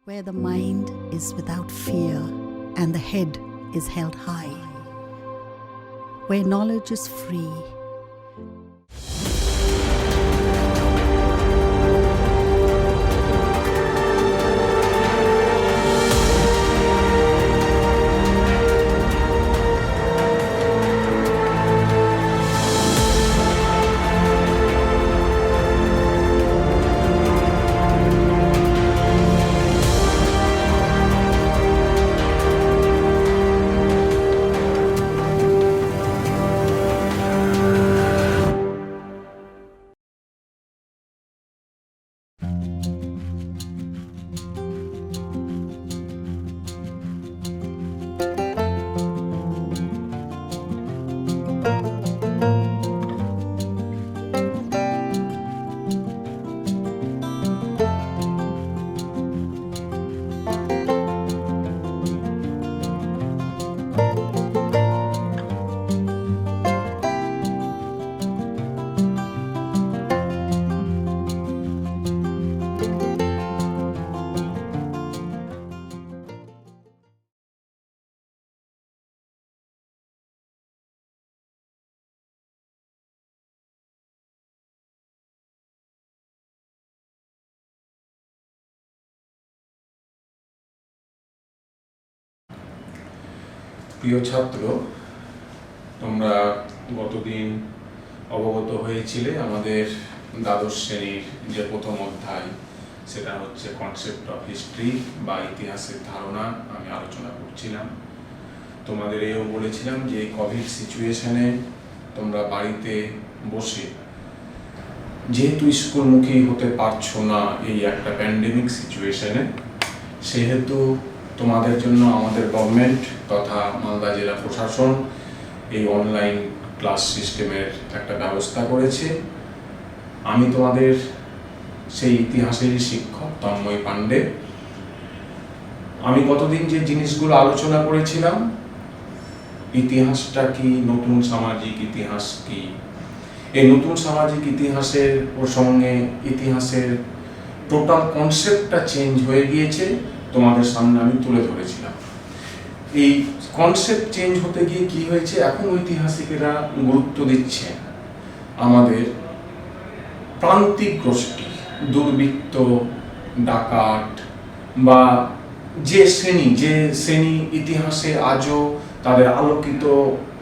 where the mind is without fear and the head is held high, where knowledge is free. প্রিয় ছাত্র, তোমরা গতদিন অবগত হয়েছিলে আমাদের দ্বাদশ শ্রেণীর যে প্রথম অধ্যায়, সেটা হচ্ছে কনসেপ্ট অফ হিস্ট্রি বা ইতিহাসের ধারণা আমি আলোচনা করছিলাম। তোমাদের এও বলেছিলাম যে কোভিড সিচুয়েশনে তোমরা বাড়িতে বসে যেহেতু স্কুলমুখী হতে পারছো না এই একটা প্যান্ডেমিক সিচুয়েশনে, সেহেতু তোমাদের জন্য আমাদের গভর্নমেন্ট তথা মালদা জেলা প্রশাসন এই অনলাইন ক্লাস সিস্টেমের একটা ব্যবস্থা করেছে। আমি তোমাদের সেই ইতিহাসেরই শিক্ষক তন্ময় পাণ্ডে। আমি গতদিন যে জিনিসগুলো আলোচনা করেছিলাম, ইতিহাসটা কি, নতুন সামাজিক ইতিহাস কি, এই নতুন সামাজিক ইতিহাসের প্রসঙ্গে ইতিহাসের টোটাল কনসেপ্টটা চেঞ্জ হয়ে গিয়েছে, তোমাদের সামনে আমি তুলে ধরেছিলাম। এই কনসেপ্ট চেঞ্জ হতে গিয়ে কি হয়েছে, এখন ঐতিহাসিকেরা গুরুত্ব দিচ্ছে আমাদের প্রান্তিক গোষ্ঠী, দুর্বৃত্ত, ডাকাত বা যে শ্রেণী ইতিহাসে আজও তাদের আলোকিত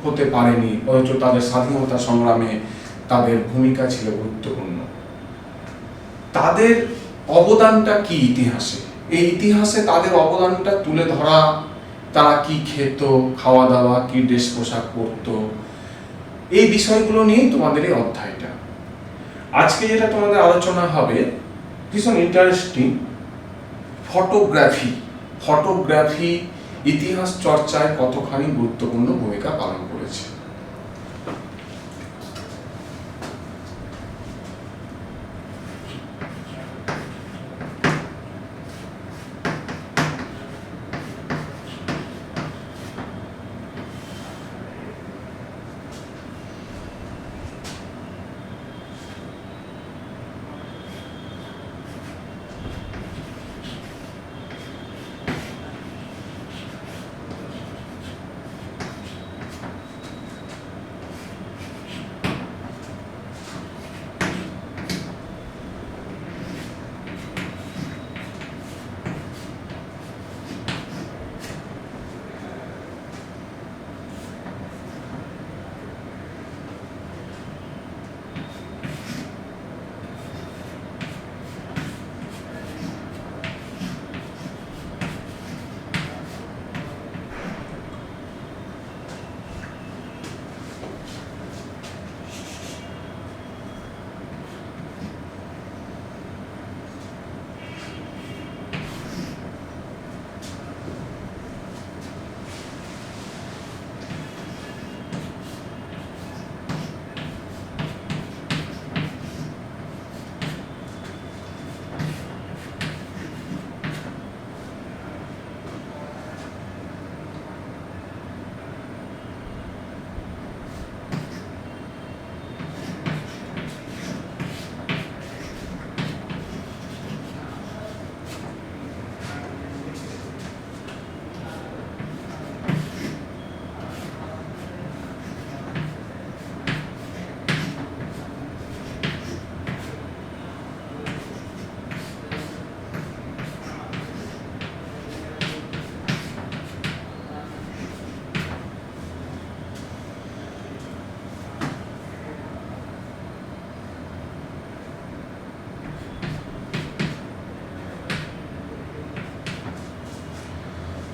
হতে পারেনি, অথচ তাদের স্বাধীনতা সংগ্রামে তাদের ভূমিকা ছিল গুরুত্বপূর্ণ। তাদের অবদানটা কি ইতিহাসে, এই ইতিহাসে তাদের অবদানটা তুলে ধরা, তারা কি খেত, খাওয়া দাওয়া, কি ড্রেস পোশাক পরতো, এই বিষয়গুলো নিয়েই তোমাদের এই অধ্যায়টা। আজকে যেটা তোমাদের আলোচনা হবে ভীষণ ইন্টারেস্টিং, ফটোগ্রাফি ইতিহাস চর্চায় কতখানি গুরুত্বপূর্ণ ভূমিকা পালন করেছে।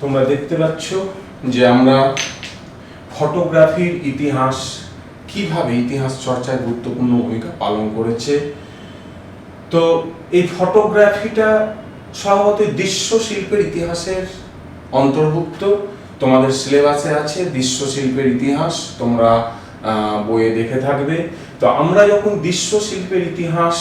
তোমরা দেখতে পাচ্ছ যে আমরা ফটোগ্রাফির ইতিহাস কিভাবে ইতিহাস চর্চায় গুরুত্বপূর্ণ ভূমিকা পালন করেছে। তো এই ফটোগ্রাফিটা স্বভাবতই দৃশ্য শিল্পের ইতিহাসের অন্তর্ভুক্ত। তোমাদের সিলেবাসে আছে দৃশ্য শিল্পের ইতিহাস, তোমরা বইয়ে দেখে থাকবে। তো আমরা যখন দৃশ্য শিল্পের ইতিহাস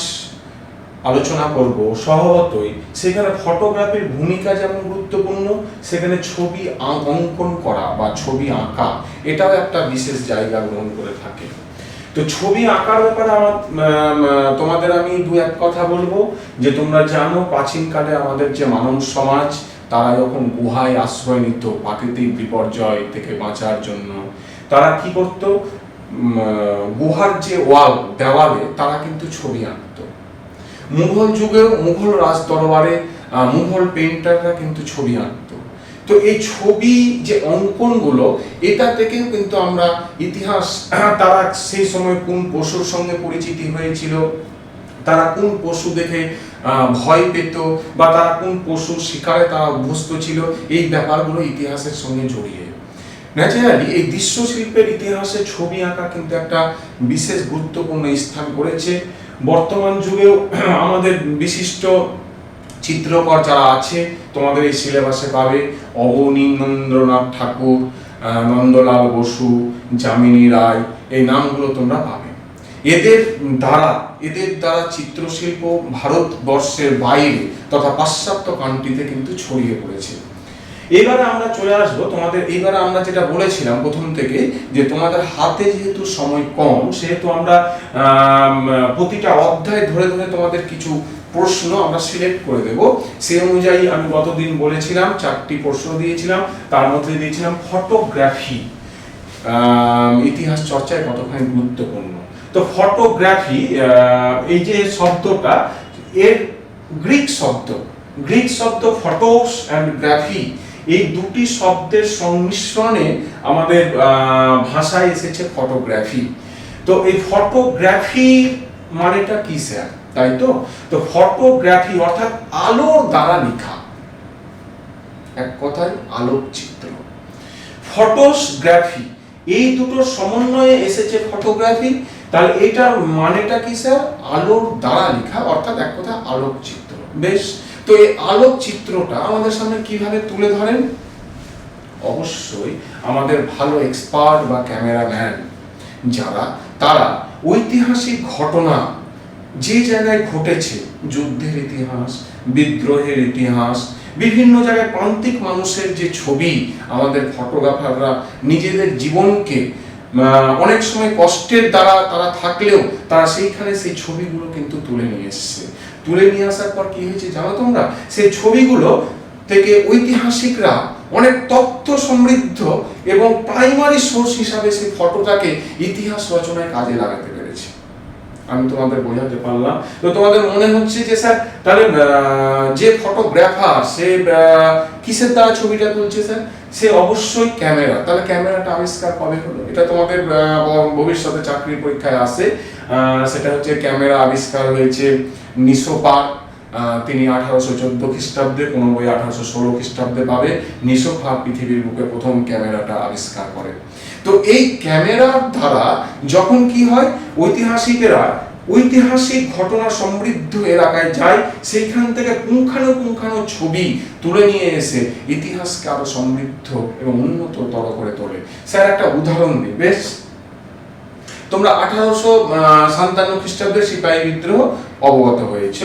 আলোচনা করব স্বভাবতই সেখানে ফটোগ্রাফির ভূমিকা যেমন গুরুত্বপূর্ণ, সেখানে ছবি অঙ্কন করা বা ছবি আঁকা এটাও একটা বিশেষ জায়গা গ্রহণ করে থাকে। তো ছবি আঁকার ব্যাপারে আমার তোমাদের আমি দু এক কথা বলবো। যে তোমরা জানো প্রাচীনকালে আমাদের যে মানব সমাজ তারা যখন গুহায় আশ্রয় নিত প্রাকৃতিক বিপর্যয় থেকে বাঁচার জন্য, তারা কি করত, গুহার যে দেওয়ালে তারা কিন্তু ছবি আঁকতো। মুঘল যুগেও মুঘল রাজ দরবারে মুঘল পেইন্টাররা কিন্তু ছবি আঁকতো। তো এই ছবি যে অঙ্কনগুলো এটা থেকেও কিন্তু আমরা ইতিহাস, তারা সেই সময় কোন পশুর সঙ্গে পরিচিতি হয়েছিল, তারা কোন পশু দেখে ভয় পেত, বা তারা কোন পশু শিকারে তারা অভ্যস্ত ছিল, এই ব্যাপারগুলো ইতিহাসের সঙ্গে জড়িয়ে। ন্যাচারালি এই দৃশ্য শিল্পের ইতিহাসে ছবি আঁকা কিন্তু একটা বিশেষ গুরুত্বপূর্ণ স্থান করেছে। বর্তমান যুগেও আমাদের বিশিষ্ট চিত্রকর যারা আছে তোমাদের এই সিলেবাসে পাবে, অবনীন্দ্রনাথ ঠাকুর, নন্দলাল বসু, যামিনী রায়, এই নামগুলো তোমরা পাবে। এদের দ্বারা চিত্রশিল্প ভারতবর্ষের বাইরে তথা পাশ্চাত্য কান্ট্রিতে কিন্তু ছড়িয়ে পড়েছে। এবারে আমরা চলে আসবো তোমাদের, এইবারে আমরা যেটা বলেছিলাম প্রথম থেকে যে তোমাদের হাতে যেহেতু সময় কম, সেহেতু আমরা প্রতিটা অধ্যায় ধরে ধরে তোমাদের কিছু প্রশ্ন আমরা সিলেক্ট করে দেব। সেই অনুযায়ী আমি গতদিন বলেছিলাম 4টি প্রশ্ন দিয়েছিলাম, তার মধ্যে দিয়েছিলাম ফটোগ্রাফি ইতিহাস চর্চায় কতখানি গুরুত্বপূর্ণ। তো ফটোগ্রাফি এই যে শব্দটা, এর গ্রিক শব্দ ফটোস অ্যান্ড গ্রাফি, এই দুটি শব্দের সংমিশ্রণে আমাদের ভাষায় এসেছে ফটোগ্রাফি। তো এই ফটোগ্রাফি মানেটা কি স্যার, তাই তো? তো ফটোগ্রাফি অর্থাৎ আলোর দ্বারা লেখা, এক কথায় আলোকচিত্র। ফটোগ্রাফি এই দুটোর সমন্বয়ে এসেছে ফটোগ্রাফি। তাহলে এটার মানেটা কি স্যার? আলোর দ্বারা লেখা, অর্থাৎ এক কথা আলোকচিত্র। বেশ, তো এই আলোকচিত্রটা আমাদের সামনে কিভাবে তুলে ধরেন? অবশ্যই আমাদের ভালো এক্সপার্ট বা ক্যামেরাম্যান যারা, তারা ঐতিহাসিক ঘটনা যে জায়গায় ঘটেছে, যুদ্ধের ইতিহাস, বিদ্রোহের ইতিহাস, বিভিন্ন জায়গায় প্রান্তিক মানুষের যে ছবি, আমাদের ফটোগ্রাফাররা নিজেদের জীবনকে অনেক সময় কষ্টের দ্বারা তারা থাকলেও তারা সেইখানে সেই ছবিগুলো কিন্তু তুলে নিয়ে এসছে। তুলে নিয়ে আসার পর কি হয়েছে জানো তোমরা? সেই ছবিগুলো থেকে ঐতিহাসিকরা অনেক তথ্য সমৃদ্ধ এবং প্রাইমারি সোর্স হিসাবে সেই ফটোটাকে ইতিহাস রচনায় কাজে লাগাতে পেরেছে। আমি তোমাদের বোঝাতে পারলাম? তো তোমাদের মনে হচ্ছে যে স্যার তাহলে যে ফটোগ্রাফার সে কিসের দ্বারা ছবিটা তুলছে স্যার? সে অবশ্যই ক্যামেরা। তাহলে ক্যামেরাটা আবিষ্কার কবে হলো? এটা তোমাদের ভবিষ্যতে চাকরির পরীক্ষায় আসে। সেটা হচ্ছে ক্যামেরা আবিষ্কার হয়েছে নিসোপার, তিনি 1814 খ্রিস্টাব্দে, কোনো বই 1816 খ্রিস্টাব্দে পাবে। নিসোপার পৃথিবীর বুকে প্রথম ক্যামেরাটা আবিষ্কার করে। তো এই ক্যামেরার দ্বারা যখন কি হয়, ঐতিহাসিকেরা ঐতিহাসিক ঘটনা সমৃদ্ধ এলাকায় যায়, সেইখান থেকে পুঙ্খানুপুঙ্খানু ছবি তুলে নিয়ে এসে ইতিহাসকে আরো সমৃদ্ধ এবং উন্নততর করে তোলে। স্যার একটা উদাহরণ দিই। বেশ, তোমরা 1857 খ্রিস্টাব্দে সিপাহী বিদ্রোহ অবগত হয়েছে।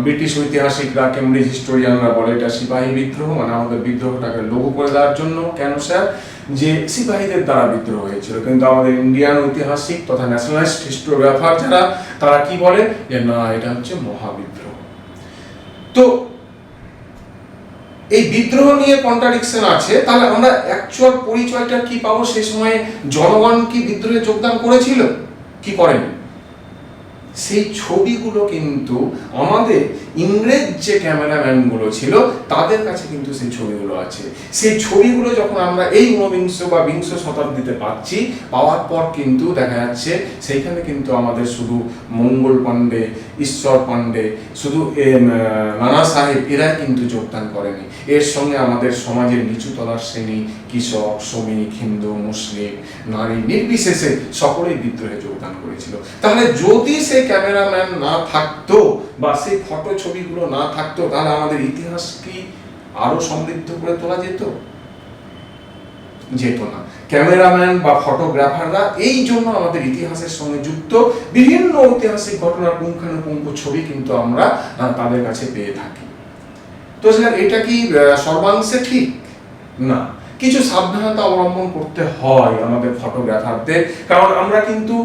ব্রিটিশ ঐতিহাসিকরা, কেমব্রিজ হিস্টোরিয়ানরা বলে এটা সিপাহী বিদ্রোহ, মানে আমাদের বিদ্রোহটাকে লঘু করে দেওয়ার জন্য। কেন স্যার? যে সিপাহীদের দ্বারা বিদ্রোহ হয়েছিল। কিন্তু আমাদের ইন্ডিয়ান ঐতিহাসিক তথা ন্যাশনালিস্ট হিস্টোগ্রাফার যারা, তারা কি বলে যে না, এটা হচ্ছে মহাবিদ্রোহ। তো এই বিদ্রোহ নিয়ে কন্ট্রাডিকশন আছে। তাহলে আমরা অ্যাকচুয়াল পরিচয়টা কি পাবো? সেই সময়ে জনগণ কি বিদ্রোহে যোগদান করেছিল কি করেনি? সেই ছবিগুলো কিন্তু আমাদের ইংরেজ যে ক্যামেরাম্যানগুলো ছিল তাদের কাছে কিন্তু সেই ছবিগুলো আছে। সেই ছবিগুলো যখন আমরা এই ঊনবিংশ বা বিংশ শতাব্দীতে পাচ্ছি, পাওয়ার পর কিন্তু দেখা যাচ্ছে সেইখানে কিন্তু আমাদের শুধু মঙ্গল পাণ্ডে, ঈশ্বর পাণ্ডে, শুধু নানা সাহেব এরা কিন্তু যোগদান করেনি। এর সঙ্গে আমাদের সমাজের নিচু তলার শ্রেণী, কৃষক, শ্রমিক, হিন্দু, মুসলিম, নারী নির্বিশেষে সকলেই বিদ্রোহে যোগদান করেছিল। তাহলে যদি সেই ক্যামেরাম্যান না থাকতো বা সেই ফটো ছবিগুলো না থাকতো, তাহলে আমাদের ইতিহাস কি আরো সমৃদ্ধ করে তোলা যেত? যেত না। ক্যামেরাম্যান বা ফটোগ্রাফাররা এই জন্য আমাদের ইতিহাসের সঙ্গে যুক্ত। বিভিন্ন ঐতিহাসিক ঘটনার পুঙ্খানুপুঙ্খ ছবি কিন্তু আমরা তাদের কাছে পেয়ে থাকি। তো স্যার এটা কি সর্বাংশে ঠিক? না, কিছু সাবধানতা অবলম্বন করতে হয় আমাদের ফটোগ্রাফারদের। কারণ আমরা কিন্তু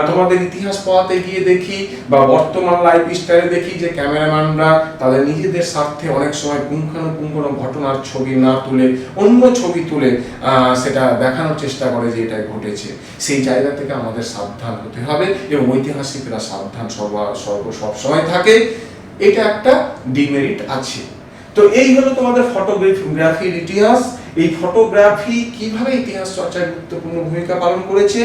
তোমাদের ইতিহাস পড়াতে গিয়ে দেখি বা বর্তমান লাইফ স্টাইলে দেখি যে ক্যামেরাম্যানরা তাদের নিজেদের স্বার্থে অনেক সময় পুঙ্খানুপুঙ্খ ঘটনার ছবি না তুলে অন্য ছবি তুলে সেটা দেখানোর চেষ্টা করে যে এটা ঘটেছে। সেই জায়গা থেকে আমাদের সাবধান হতে হবে এবং ঐতিহাসিকরা সাবধান সবসময় থাকে। এটা একটা ডিমেরিট আছে। তো এই হলো তোমাদের ফটোগ্রাফির ইতিহাস। এই ফটোগ্রাফি কিভাবে ইতিহাস চর্চায় গুরুত্বপূর্ণ ভূমিকা পালন করেছে,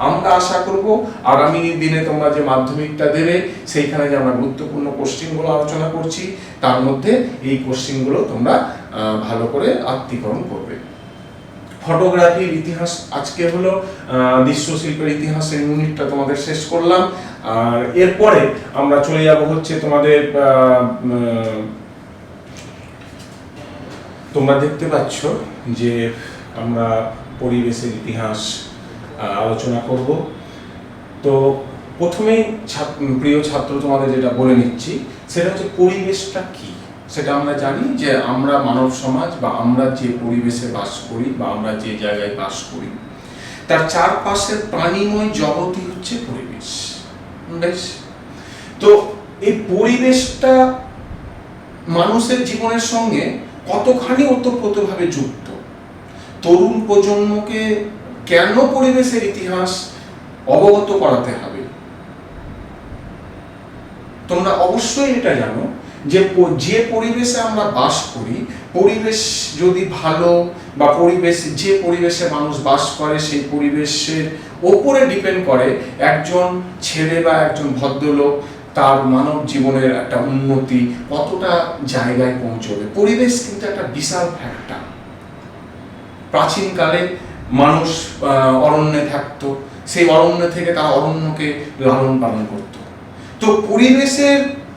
আমরা আশা করব আগামী দিনে তোমরা যে মাধ্যমিকটা দেবে সেইখানে যে আমরা গুরুত্বপূর্ণ কোশ্চেনগুলো আলোচনা করছি তার মধ্যে এই কোশ্চেনগুলো তোমরা ভালো করে আত্মীকরণ করবে। ফটোগ্রাফির ইতিহাস আজকে হলো দৃশ্যশিল্পের ইতিহাসের ইউনিটটা তোমাদের শেষ করলাম। আর এরপরে আমরা চলে যাব হচ্ছে তোমাদের তোমরা দেখতে পাচ্ছ যে আমরা পরিবেশের ইতিহাস আলোচনা করব। তো প্রথমেই প্রিয় ছাত্র তোমাদের যেটা বলে নিচ্ছি সেটা হচ্ছে পরিবেশটা কি। সেটা আমরা জানি যে আমরা মানব সমাজ বা আমরা যে পরিবেশে বাস করি বা আমরা যে জায়গায় বাস করি তার চারপাশের প্রাণীময় জগৎই হচ্ছে পরিবেশ। বেশ, তো এই পরিবেশটা মানুষের জীবনের সঙ্গে কতখানি ওতপ্রোতভাবে যুক্ত। তরুণ প্রজন্মকে কেন পরিবেশের ইতিহাস অবগত করাতে হবে? তোমরা অবশ্যই এটা জানো যে যে পরিবেশে আমরা বাস করি, পরিবেশ যদি ভালো বা যে পরিবেশে মানুষ বাস করে সেই পরিবেশের ওপরে ডিপেন্ড করে একজন ছেলে বা একজন ভদ্রলোক তার মানব জীবনের একটা উন্নতি কতটা জায়গায় পৌঁছবে। পরিবেশ কিন্তু একটা বিশাল ফ্যাক্টর। প্রাচীনকালে মানুষ অরণ্যে থাকতো, সেই অরণ্য থেকে তারা অরণ্যকে লালন পালন করত। তো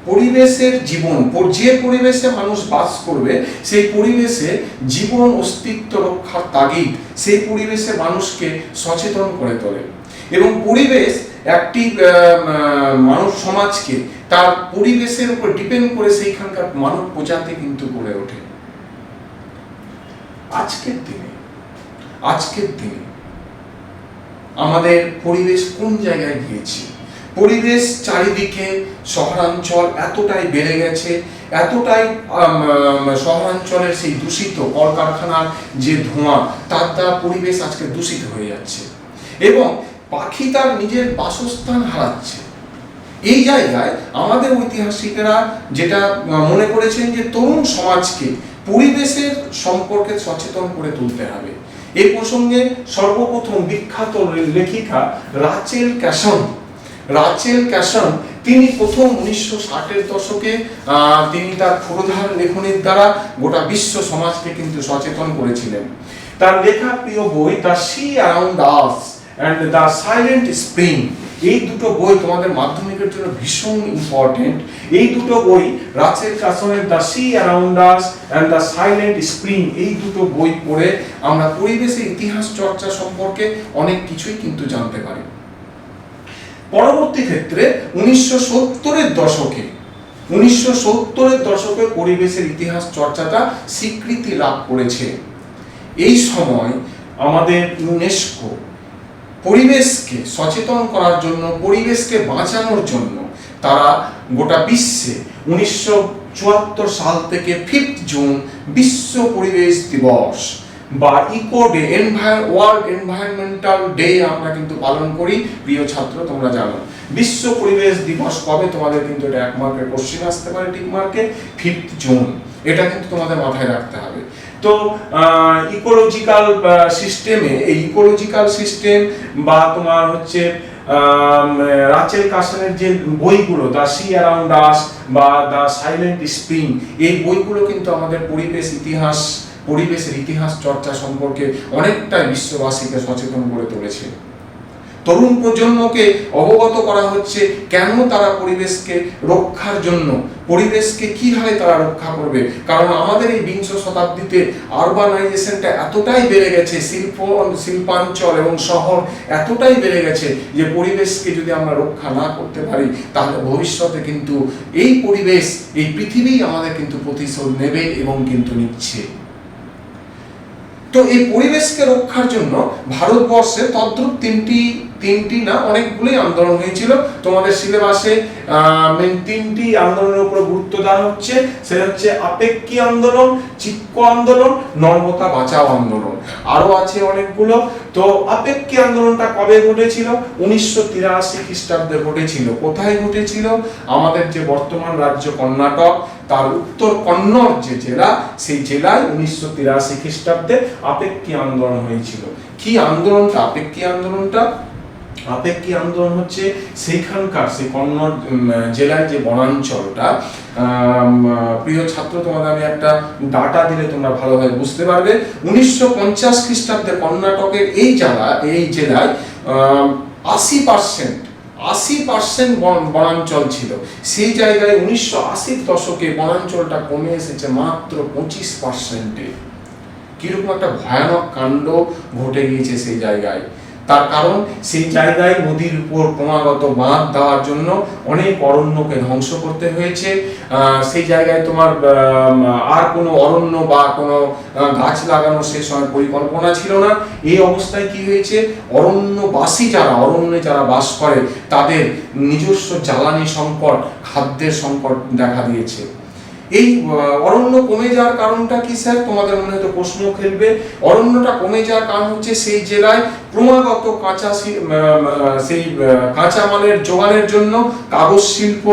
পরিবেশের জীবন, যে পরিবেশে মানুষ বাস করবে সেই পরিবেশে জীবন অস্তিত্ব রক্ষার তাগিদ সেই পরিবেশে মানুষকে সচেতন করে তোলে এবং পরিবেশ একটি মানব সমাজকে তার পরিবেশের উপর ডিপেন্ড করে সেইখানকার মানব প্রজাতি কিন্তু গড়ে ওঠে। আজকের দিনে আমাদের পরিবেশ কোন জায়গায় গিয়েছে? পরিবেশ চারিদিকে শহরাঞ্চল এতটাই বেড়ে গেছে, এতটাই শহরাঞ্চলের সেই দূষিত কলকারখানার যে ধোঁয়া তার দ্বারা পরিবেশ আজকে দূষিত হয়ে যাচ্ছে এবং পাখি তার নিজের বাসস্থান হারাচ্ছে। এই জায়গায় আমাদের ঐতিহাসিকেরা যেটা মনে করেছেন যে তরুণ সমাজকে পরিবেশের সম্পর্কে সচেতন করে তুলতে হবে। এই প্রসঙ্গে সর্বপ্রথম বিখ্যাত লেখিকা রাচেল ক্যাশন তিনি প্রথম 1960-এর দশকে তিনি তার ক্ষুরধার লেখনীর দ্বারা গোটা বিশ্ব সমাজকে কিন্তু সচেতন করেছিলেন। তার লেখা প্রিয় বই the sea around us and the silent spring, এই দুটো বই তোমাদের মাধ্যমিকের জন্য ভীষণ ইম্পর্টেন্ট। এই দুটো বই রাচেল ক্যাশনের the sea around us and the silent spring, এই দুটো বই পড়ে আমরা পরিবেশের ইতিহাস চর্চা সম্পর্কে অনেক কিছুই কিন্তু জানতে পারি। পরবর্তী ক্ষেত্রে 1970-এর দশকে পরিবেশের ইতিহাস চর্চাটা স্বীকৃতি লাভ করেছে। এই সময় আমাদের ইউনেস্কো পরিবেশকে সচেতন করার জন্য, পরিবেশকে বাঁচানোর জন্য তারা গোটা বিশ্বে 1974 সাল থেকে 5 জুন বিশ্ব পরিবেশ দিবস বা eco day, world environmental day আমরা কিন্তু পালন করি। প্রিয় ছাত্র তোমরা জানো বিশ্ব পরিবেশ দিবস কবে, তোমাদের কিন্তু এটা 1 মার্কের কোশ্চেন আসতে পারে, টিক মার্কে 5 জুন, এটা কিন্তু তোমাদের মাথায় রাখতে হবে। তো ইকোলজিক্যাল সিস্টেমে, এই ইকোলজিক্যাল সিস্টেম বা তোমার হচ্ছে রাচেল কার্সনের যে বইগুলো, দ্য সি অ্যারাউন্ড আস বা দ্য সাইলেন্ট স্প্রিং, এই বইগুলো কিন্তু আমাদের পরিবেশের ইতিহাস চর্চা সম্পর্কে অনেকটাই বিশ্ববাসীকে সচেতন করে তুলেছে। তরুণ প্রজন্মকে অবগত করা হচ্ছে কেন তারা পরিবেশকে রক্ষার জন্য, পরিবেশকে কিভাবে তারা রক্ষা করবে। কারণ আমাদের এই 20 শতাব্দীতে আরবানাইজেশনটা এতটাই বেড়ে গেছে, শিল্পাঞ্চল এবং শহর এতটাই বেড়ে গেছে যে পরিবেশকে যদি আমরা রক্ষা না করতে পারি তাহলে ভবিষ্যতে কিন্তু এই পরিবেশ, এই পৃথিবী আমাদের কিন্তু প্রতিশোধ নেবে এবং কিন্তু নিচ্ছে। তো এই পরিবেশকে রক্ষার জন্য ভারতবর্ষে তদ্রূপ তিনটি না অনেকগুলোই আন্দোলন হয়েছিল। তোমাদের সিলেবাসে মেন 3টি আন্দোলনের উপর গুরুত্ব দেওয়া হচ্ছে, সেটা হচ্ছে আপেক্ষি আন্দোলন, চিপকো আন্দোলন, নর্মদা বাঁচাও আন্দোলন, আরো আছে অনেকগুলো। তো আপেক্ষি আন্দোলনটা কবে ঘটেছিল? 1983 খ্রিস্টাব্দে ঘটেছিল। কোথায় ঘটেছিল? আমাদের যে বর্তমান রাজ্য কর্ণাটক, তার উত্তর কন্নড় যে জেলা, সেই জেলায় 1983 খ্রিস্টাব্দে আপেক্ষি আন্দোলন হয়েছিল। কি আন্দোলনটা? আপেক্ষি আন্দোলন হচ্ছে সেইখানকার, সেই কন্নড় জেলায় যে বনাঞ্চলটা, প্রিয় ছাত্র তোমাদের আমি একটা ডাটা দিলে তোমরা ভালোভাবে বুঝতে পারবে। 1950 খ্রিস্টাব্দে কর্ণাটকের এই জেলায় 80% বনাঞ্চল ছিল। সেই জায়গায় 1980-র দশকে বনাঞ্চলটা কমে এসেছে মাত্র 25%-এ। কিরকম একটা ভয়ানক কাণ্ড ঘটে গিয়েছে সেই জায়গায়। তার কারণ সেই জায়গায় নদীর উপর ক্রমাগত বাঁধ দেওয়ার জন্য অনেক অরণ্যকে ধ্বংস করতে হয়েছে। সেই জায়গায় তোমার আর কোনো অরণ্য বা কোনো গাছ লাগানোর সে সময় পরিকল্পনা ছিল না। এই অবস্থায় কি হয়েছে, অরণ্যে যারা বাস করে তাদের নিজস্ব জ্বালানি সংকট, খাদ্যের সংকট দেখা দিয়েছে। এই অরণ্য কমে যাওয়ার কারণটা কি স্যার? তোমাদের মনে হয়তো প্রশ্ন খেলবে। অরণ্যটা কমে যাওয়ার কারণ হচ্ছে সেই জেলায় ক্রমাগত কাঁচামালের যোগানের জন্য কাগজ শিল্প,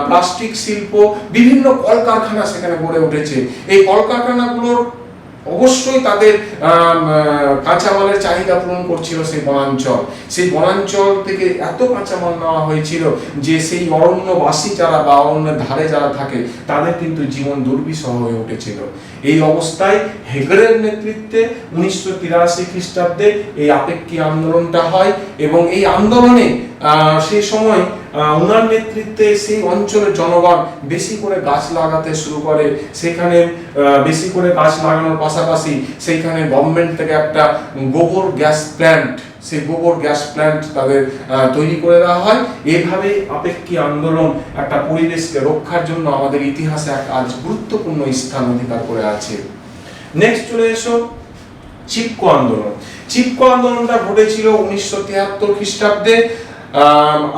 প্লাস্টিক শিল্প, বিভিন্ন কলকারখানা সেখানে গড়ে উঠেছে। এই কলকারখানাগুলোর অবশ্যই তাদের কাঁচামালের চাহিদা পূরণ করছিল সেই বনাঞ্চল থেকে এত কাঁচামাল নেওয়া হয়েছিল যে সেই অরণ্যবাসী যারা বা অরণ্যের ধারে যারা থাকে তাদের কিন্তু জীবন দুর্বিষহ হয়ে উঠেছিল। এই অবস্থায় হেগড়ের নেতৃত্বে 1983 খ্রিস্টাব্দে এই আপেক্ষি আন্দোলনটা হয় এবং এই আন্দোলনে সেই সময় ওনার নেতৃত্বে সেই অঞ্চলের জনগণ বেশি করে গাছ লাগাতে শুরু করে। সেখানে বেশি করে গাছ লাগানোর পাশাপাশি সেইখানে গভর্নমেন্ট থেকে একটা গোবর গ্যাস প্ল্যান্ট তাদের তৈরি করে দেওয়া হয়। এইভাবে আপেক্ষি আন্দোলন একটা পরিবেশকে রক্ষার জন্য আমাদের ইতিহাসে এক আজ গুরুত্বপূর্ণ স্থান অধিকার করে আছে। নেক্সট চলে এসো চিপকো আন্দোলন। চিপকো আন্দোলনটা ঘটেছিল 1973 খ্রিস্টাব্দে।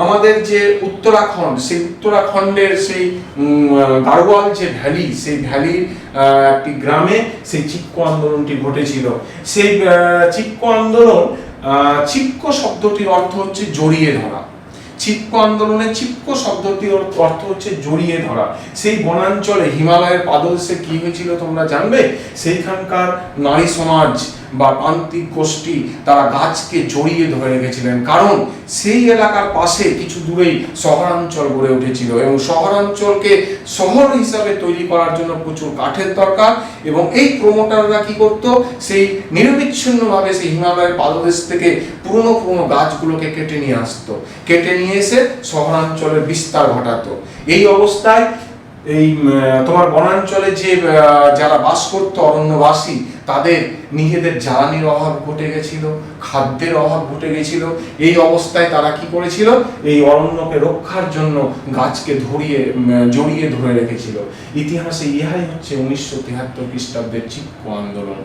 আমাদের যে উত্তরাখণ্ড, সেই উত্তরাখণ্ডের সেই গাড়োয়াল যে ভ্যালি, সেই ভ্যালির একটি গ্রামে সেই চিপকো আন্দোলনটি ঘটেছিল। সেই চিপকো আন্দোলন, চিপকো শব্দটির অর্থ হচ্ছে জড়িয়ে ধরা। চিপকো আন্দোলনে চিপকো শব্দটির অর্থ হচ্ছে জড়িয়ে ধরা। সেই বনাঞ্চলে হিমালয়ের পাদদেশে কি হয়েছিল তোমরা জানবে? সেইখানকার নারী সমাজ বা প্রান্তিক গোষ্ঠী তারা গাছকে জড়িয়ে ধরে রেখেছিলেন, কারণ সেই এলাকার পাশে কিছু দূরেই শহরাঞ্চল গড়ে উঠেছিল এবং শহরাঞ্চলকে শহর হিসাবে তৈরি করার জন্য প্রচুর কাঠের দরকার। এবং এই প্রমোটাররা কি করতো, সেই নিরবিচ্ছিন্নভাবে সেই হিমালয়ের পাদদেশ থেকে পুরনো গাছগুলোকে কেটে নিয়ে আসতো, কেটে নিয়ে এসে শহরাঞ্চলের বিস্তার ঘটাতো। এই অবস্থায় এই তোমার বনাঞ্চলে যে যারা বাস করতো অরণ্যবাসী, তাদের নিজেদের জ্বালানির অভাব ঘটে গেছিল, খাদ্যের অভাব ঘটে গেছিল। এই অবস্থায় তারা কি করেছিল, এই অরণ্যকে রক্ষার জন্য গাছকে জড়িয়ে ধরে রেখেছিল। ইতিহাসে ইহাই হচ্ছে 1973 খ্রিস্টাব্দের চিপকো আন্দোলন।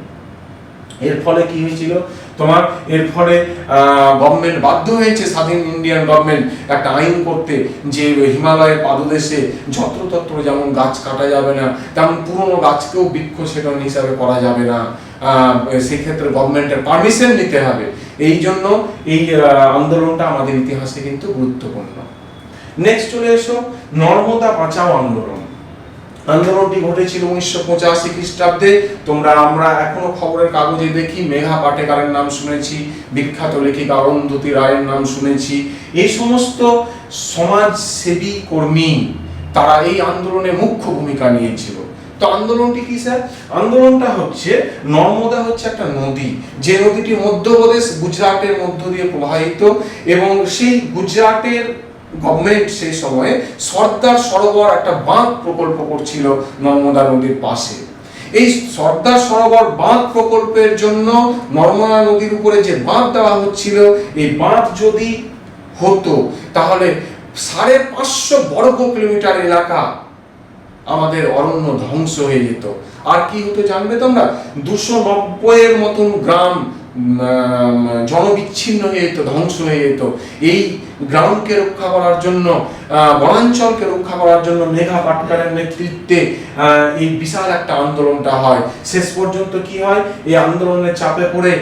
এর ফলে কি হয়েছিল তোমার, এর ফলে গভর্নমেন্ট বাধ্য হয়েছে, স্বাধীন ইন্ডিয়ান গভর্নমেন্ট একটা আইন করতে যে হিমালয়ের পাদদেশে যত্রতত্র যেমন গাছ কাটা যাবে না, তেমন পুরনো গাছকেও বৃক্ষ ছেদন হিসাবে করা যাবে না, সেক্ষেত্রে গভর্নমেন্টের পারমিশন নিতে হবে। এই জন্য এই আন্দোলনটা আমাদের ইতিহাসে কিন্তু গুরুত্বপূর্ণ। নেক্সট চলে এসো নর্মদা বাঁচাও আন্দোলন। আন্দোলনটি ঘটেছিল 1985 খ্রিস্টাব্দে। আমরা এখনো খবরের কাগজে দেখি, মেঘা পাটেকারের নাম শুনেছি, বিখ্যাত লেখিকা অরুন্ধতী রায়ের নাম শুনেছি। এই সমস্ত সমাজসেবী কর্মী তারা এই আন্দোলনে মুখ্য ভূমিকা নিয়েছিল। তো আন্দোলনটি কি স্যার? আন্দোলনটা হচ্ছে, নর্মদা হচ্ছে একটা নদী, যে নদীটি মধ্যপ্রদেশ গুজরাটের মধ্য দিয়ে প্রবাহিত, এবং সেই গুজরাটের গভর্নমেন্ট সেই সময়ে সর্দার সরোবর একটা বাঁধ প্রকল্প করছিল নর্মদা নদীর পাশে। এই সর্দার সরোবর বাঁধ প্রকল্পের জন্য নর্মদা নদীর উপরে যে বাঁধ দেওয়া হচ্ছিল, এই বাঁধ যদি হতো তাহলে 550 বর্গ কিলোমিটার এলাকা আমাদের অরণ্য ধ্বংস হয়ে যেত। আর কি হতো জানবে তোমরা? 290 এর মতন গ্রাম জনবিচ্ছিন্ন হয়ে যেত, ধ্বংস হয়ে যেত। এই গ্রামকে রক্ষা করার জন্য, বনাঞ্চলকে রক্ষা করার জন্য মেঘা পাটকারের নেতৃত্বে এই বিশাল একটা আন্দোলনটা হয়। শেষ পর্যন্ত কি হয়, এই আন্দোলনের চাপে পড়ে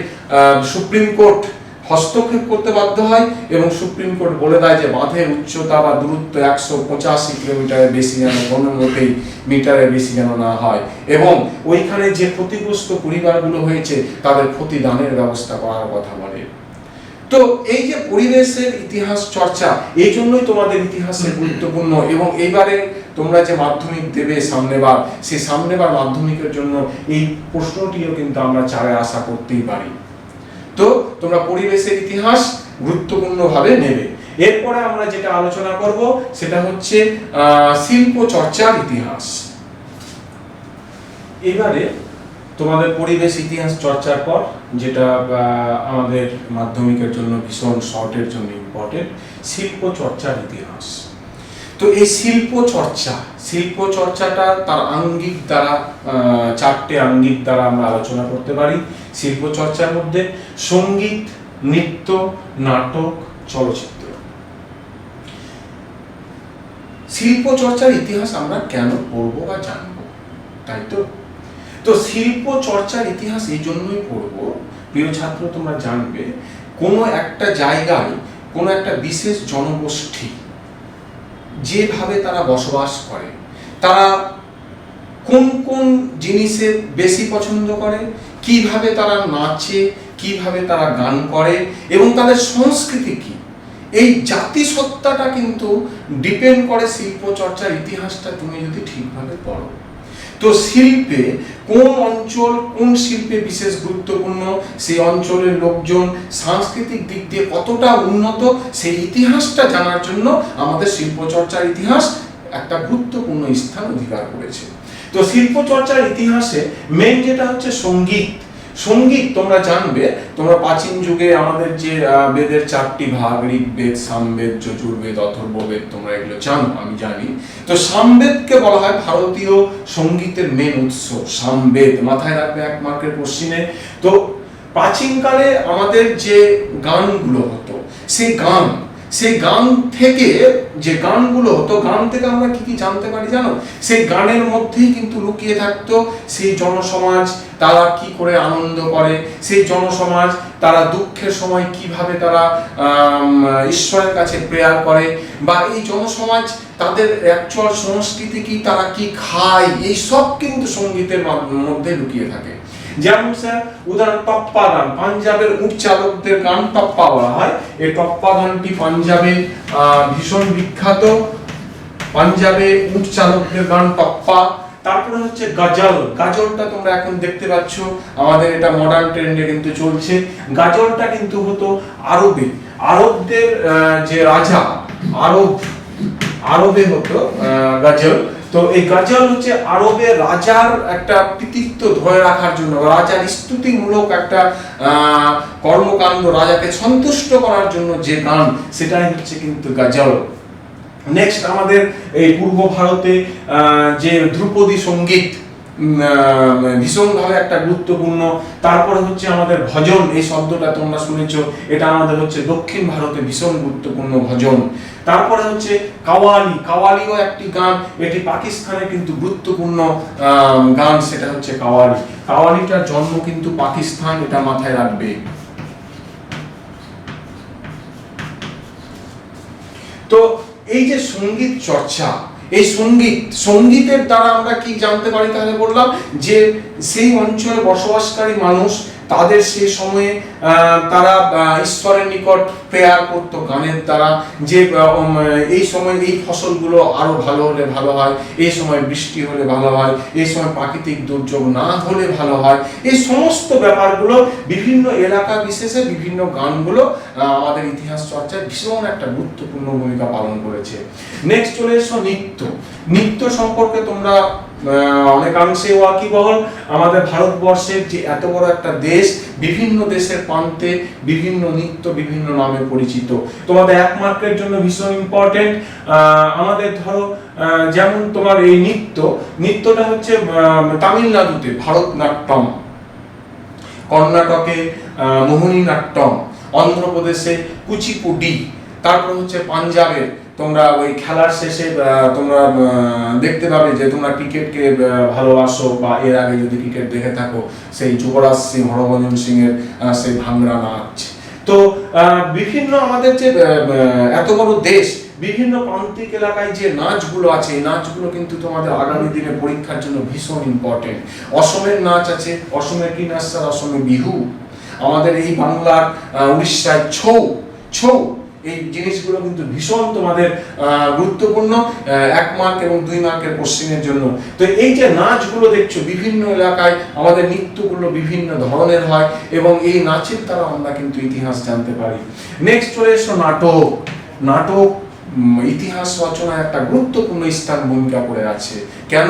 সুপ্রিম কোর্ট হস্তক্ষেপ করতে বাধ্য হয়, এবং সুপ্রিম কোর্ট বলে দেয় যে বাঁধের উচ্চতা বা দূরত্ব 185 কিলোমিটারের বেশি যেন কোনো মতেই মিটারের বেশি যেন না হয়, এবং ওইখানে যে ক্ষতিগ্রস্ত পরিবারগুলো হয়েছে তাদের ক্ষতিদানের ব্যবস্থা করার কথা বলে। তো এই যে পরিবেশের ইতিহাস চর্চা, এই জন্যই তোমাদের ইতিহাসে গুরুত্বপূর্ণ। এবং এইবারে তোমরা যে মাধ্যমিক দেবে সামনেবার, সেই সামনেবার মাধ্যমিকের জন্য এই প্রশ্নটিও কিন্তু আমরা চারে আশা করতেই পারি। তো তোমরা পরিবেশের ইতিহাস গুরুত্বপূর্ণভাবে নেবে। এরপরে আমরা যেটা আলোচনা করব সেটা হচ্ছে শিল্প চর্চার ইতিহাস। এবারে তোমাদের পরিবেশ ইতিহাস চর্চার পর যেটা আমাদের মাধ্যমিকের জন্য ভীষণ শর্টের জন্য ইম্পর্টেন্ট, শিল্প চর্চার ইতিহাস। তো এই শিল্প চর্চাটা তার আঙ্গিক দ্বারা, 4টে আঙ্গিক দ্বারা আমরা আলোচনা করতে পারি। শিল্প চর্চার মধ্যে সঙ্গীত, নৃত্য, নাটক, চলচ্চিত্র। শিল্প চর্চার ইতিহাস আমরা কেন পড়বো বা জানবো, তাই তো? তো শিল্প চর্চার ইতিহাস এই জন্যই পড়বো, প্রিয় ছাত্র, তোমরা জানবে কোনো একটা জায়গায় কোনো একটা বিশেষ জনগোষ্ঠী যেভাবে তারা বসবাস করে, তারা কোন কোন জিনিসে বেশি পছন্দ করে, কিভাবে তারা নাচে, কিভাবে তারা গান করে, এবং তাদের সংস্কৃতি কি, এই জাতিসত্তাটা কিন্তু ডিপেন্ড করে শিল্প চর্চার ইতিহাসটা তুমি যদি ঠিকভাবে পড়ো। তো শিল্পে কোন অঞ্চল কোন শিল্পে বিশেষ গুরুত্বপূর্ণ, সেই অঞ্চলের লোকজন সাংস্কৃতিক দিক দিয়ে কতটা উন্নত, সেই ইতিহাসটা জানার জন্য আমাদের শিল্প চর্চার ইতিহাস একটা গুরুত্বপূর্ণ স্থান অধিকার করেছে। তো শিল্প চর্চার ইতিহাসে মেইন যেটা হচ্ছে সঙ্গীত। তোমরা জানবে, তোমরা প্রাচীন যুগে আমাদের যে বেদের 4টি ভাগ, ঋগ্বেদ, সামবেদ, যজুর্বেদ, অথর্ববেদ, তোমরা এগুলো জানো, আমি জানি। তো সামবেদকে বলা হয় ভারতীয় সঙ্গীতের মেন উৎস। সামবেদ মাথায় রাখবে 1 মার্কের কোশ্চিনে। তো প্রাচীনকালে আমাদের যে গানগুলো হতো, সেই গান থেকে যে গানগুলো হতো, গান থেকে আমরা কি কি জানতে পারি জানো? সেই গানের মধ্যেই কিন্তু লুকিয়ে থাকতো সেই জনসমাজ তারা কি করে আনন্দ করে, সেই জনসমাজ তারা দুঃখের সময় কিভাবে তারা ঈশ্বরের কাছে প্রেয়ার করে, বা এই জনসমাজ তাদের অ্যাকচুয়াল সংস্কৃতি কি, তারা কি খায়, এই সব কিন্তু সঙ্গীতের মধ্যে লুকিয়ে থাকে। যেমন স্যার উদাহরণ টপ্পা গান, পাঞ্জাবের উট চালকদের গান টপ্পা বলা হয়। এই টপ্পা গানটি পাঞ্জাবে ভীষণ বিখ্যাত, পাঞ্জাবে উট চালকদের গান টপ্পা। তারপরে হচ্ছে গাজলটা তোমরা এখন দেখতে পাচ্ছ, আমাদের এটা মডার্ন ট্রেন্ডে কিন্তু চলছে। গাজলটা কিন্তু হতো আরবদের যে রাজা, আরবে হতো গাজল। তো এই গজল হচ্ছে আরবের রাজার একটা কৃতিত্ব ধরে রাখার জন্য, রাজার স্তুতিমূলক একটা কর্মকাণ্ড, রাজাকে সন্তুষ্ট করার জন্য যে গান, সেটাই হচ্ছে কিন্তু গজল। নেক্সট আমাদের এই পূর্ব ভারতে যে ধ্রুপদী সঙ্গীত, ভীষণভাবে একটা গুরুত্বপূর্ণ। তারপরে হচ্ছে আমাদের ভজন, এই শব্দটা তোমরা শুনেছো, এটা আমাদের হচ্ছে দক্ষিণ ভারতে ভীষণ গুরুত্বপূর্ণ ভজন। তারপরে হচ্ছে কাওয়ালি, কাওয়ালিও একটি গান, এটি পাকিস্তানে কিন্তু গুরুত্বপূর্ণ গান, সেটা হচ্ছে কাওয়ালি। কাওয়ালিটার জন্ম কিন্তু পাকিস্তান, এটা মাথায় রাখবে। তো এই যে সঙ্গীত চর্চা, এই সঙ্গীতের দ্বারা আমরা কি জানতে পারি, তাহলে বললাম যে সেই অঞ্চলে বসবাসকারী মানুষ তাদের সেই সময়ে তারা ঈশ্বরের নিকট প্রেয়ার করত গানের দ্বারা, যে এই সময় এই ফসলগুলো আরো ভালো হলে ভালো হয়, এই সময় বৃষ্টি হলে ভালো হয়, এই সময় প্রাকৃতিক দুর্যোগ না হলে ভালো হয়। এই সমস্ত ব্যাপারগুলো বিভিন্ন এলাকা বিশেষে বিভিন্ন গানগুলো আমাদের ইতিহাস চর্চায় ভীষণ একটা গুরুত্বপূর্ণ ভূমিকা পালন করেছে। নেক্সট চলে এসো নৃত্য। নৃত্য সম্পর্কে তোমরা অনেকাংশে ওয়াকিবহল। আমাদের ভারতবর্ষের যে এত বড় একটা দেশ, বিভিন্ন দেশের প্রান্তে বিভিন্ন নৃত্য বিভিন্ন নামে পরিচিত। তোমাদের 1 মার্কের জন্য ভীষণ ইম্পর্টেন্ট। আমাদের ধরো যেমন তোমার এই নৃত্যটা হচ্ছে তামিলনাড়ুতে ভারতনাট্যম, কর্ণাটকে মোহিনীনাট্যম, অন্ধ্রপ্রদেশে কুচিপুডি, তারপর হচ্ছে পাঞ্জাবে তোমরা ওই খেলার শেষে তোমরা দেখতে পাবে যে তোমরা ক্রিকেটকে ভালোবাসো বা এর আগে যদি ক্রিকেট দেখে থাকো, সেই যুবরাজ সিং, হরভজন সিং এর সেই ভাংড়া নাচ। তো বিভিন্ন আমাদের যে এত বড় দেশ, বিভিন্ন প্রান্তিক এলাকায় যে নাচগুলো আছে, এই নাচগুলো কিন্তু তোমাদের আগামী দিনে পরীক্ষার জন্য ভীষণ ইম্পর্টেন্ট। অসমের নাচ আছে, অসমের কি নাচ? অসমে বিহু। আমাদের এই বাংলার উড়িষ্যায় ছৌ, এই জিনিসগুলো কিন্তু ভীষণ তোমাদের গুরুত্বপূর্ণ 1 মার্ক এবং 2 মার্কের কোশ্চেনের জন্য। তো এই যে নাচগুলো দেখছো বিভিন্ন এলাকায়, আমাদের নৃত্যগুলো বিভিন্ন ধরনের হয় এবং এই নাচের দ্বারা আমরা কিন্তু ইতিহাস জানতে পারি। নেক্সট চলে এসো নাটক ইতিহাস রচনায় একটা গুরুত্বপূর্ণ স্থান ভূমিকা করে আছে। কেন?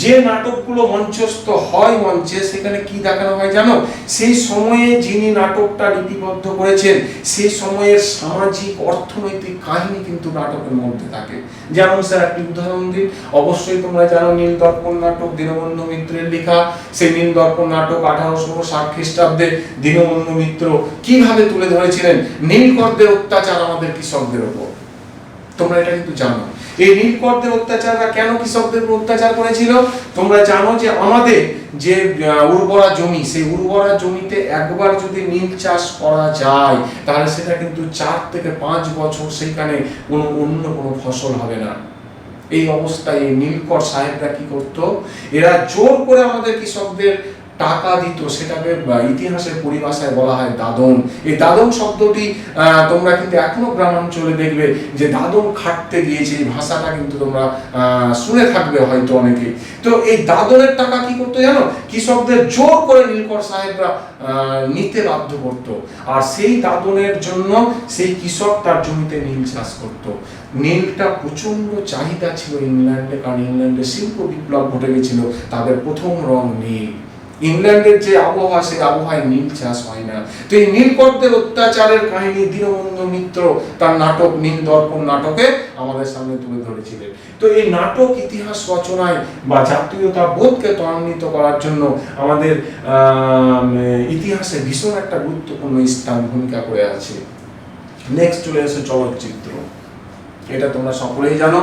যে নাটকগুলো মঞ্চস্থ হয় মঞ্চে, সেখানে কি দেখানো হয় জানো? সেই সময়ে যিনি নাটকটা লিপিবদ্ধ করেছেন, সেই সময়ের সামাজিক অর্থনৈতিক কাহিনী কিন্তু নাটকের মধ্যে থাকে। যেমন স্যার একটি উদাহরণ দিন। অবশ্যই তোমরা জানো নীলদর্পণ নাটক দীনবন্ধু মিত্রের লেখা। সেই নীলদর্পণ নাটক 1860 খ্রিস্টাব্দে দীনবন্ধু মিত্র কিভাবে তুলে ধরেছিলেন নীলকরদের অত্যাচার আমাদের কৃষকদের উপর। তোমরা এটা কিন্তু জানো। এই নীলকরদের অত্যাচাররা কেন কৃষকদের উপর অত্যাচার করেছিল? তোমরা জানো যে আমাদের যে উর্বরা জমি, সেই উর্বরা জমিতে একবার যদি নীল চাষ করা যায়, তাহলে সেটা কিন্তু 4 থেকে 5 বছর সেখানে অন্য কোনো ফসল হবে না। এই অবস্থায় এই নীলকর সাহেবরা কি করতো? এরা জোর করে আমাদের কৃষকদের টাকা দিত, সেটাকে ইতিহাসের পরিভাষায় বলা হয় দাদন। এই দাদন শব্দটি তোমরা কিন্তু এখনো গ্রামাঞ্চলে দেখবে যে দাদন খাটতে গিয়েছে, এই ভাষাটা কিন্তু তোমরা শুনে থাকবে হয়তো অনেকে। তো এই দাদনের টাকা কি করতো জানো? কৃষকদের জোর করে নীলকর সাহেবরা নিতে বাধ্য করতো, আর সেই দাদনের জন্য সেই কৃষক তার জমিতে নীল চাষ করত। নীলটা প্রচন্ড চাহিদা ছিল ইংল্যান্ডে, কারণ ইংল্যান্ডে শিল্প বিপ্লব ঘটে গেছিল, তাদের প্রথম রং নীল। ইংল্যান্ডের যে আবহাওয়া, সেই আবহাওয়ায় নীল চাষ হয় না। তো এই নীলকরদের অত্যাচারের কাহিনী দীনবন্ধু মিত্র তার নাটক নীলদর্পণ নাটকে আমাদের সামনে তুলে ধরেছিলেন। তো এই নাটক ইতিহাস রচনায় বা জাতীয়তা বোধকে ত্বরান্বিত করার জন্য আমাদের ইতিহাসে ভীষণ একটা গুরুত্বপূর্ণ স্থান ভূমিকা করে আছে। নেক্সট চলে আসে চলচ্চিত্র। এটা তোমরা সকলেই জানো,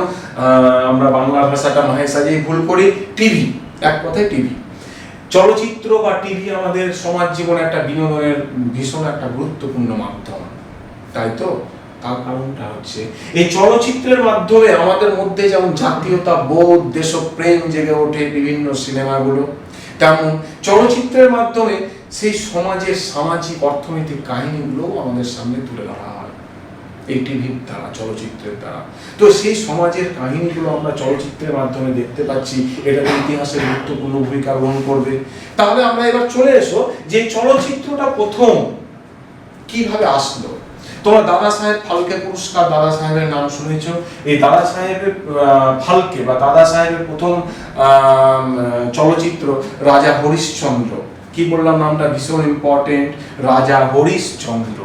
আমরা বাংলা ভাষাটা মাঝে সাঝেই ভুল করি। টিভি, এক কথায় টিভি। চলচ্চিত্র বা টিভি আমাদের সমাজ জীবনে একটা বিনোদনের ভীষণ একটা গুরুত্বপূর্ণ মাধ্যম, তাই তো? তার কারণটা হচ্ছে এই চলচ্চিত্রের মাধ্যমে আমাদের মধ্যে যেমন জাতীয়তা বোধ, দেশপ্রেম জেগে ওঠে বিভিন্ন সিনেমাগুলো, তেমন চলচ্চিত্রের মাধ্যমে সেই সমাজের সামাজিক অর্থনৈতিক কাহিনীগুলো আমাদের সামনে তুলে ধরা হয় এই টিভির দ্বারা, চলচ্চিত্রের দ্বারা। তো সেই সমাজের কাহিনীগুলো আমরা চলচ্চিত্রের মাধ্যমে দেখতে পাচ্ছি, এটা ইতিহাসের গুরুত্বপূর্ণ ভূমিকা গ্রহণ করবে। তাহলে আমরা এবার চলে এসো যে চলচ্চিত্রটা প্রথম কিভাবে আসলো। তোমরা দাদা সাহেব ফালকে পুরস্কার, দাদা সাহেবের নাম শুনেছো। এই দাদা সাহেবের ফালকে বা দাদা সাহেবের প্রথম চলচ্চিত্র রাজা হরিশ্চন্দ্র। কি বললাম নামটা? ভীষণ ইম্পর্টেন্ট, রাজা হরিশ্চন্দ্র।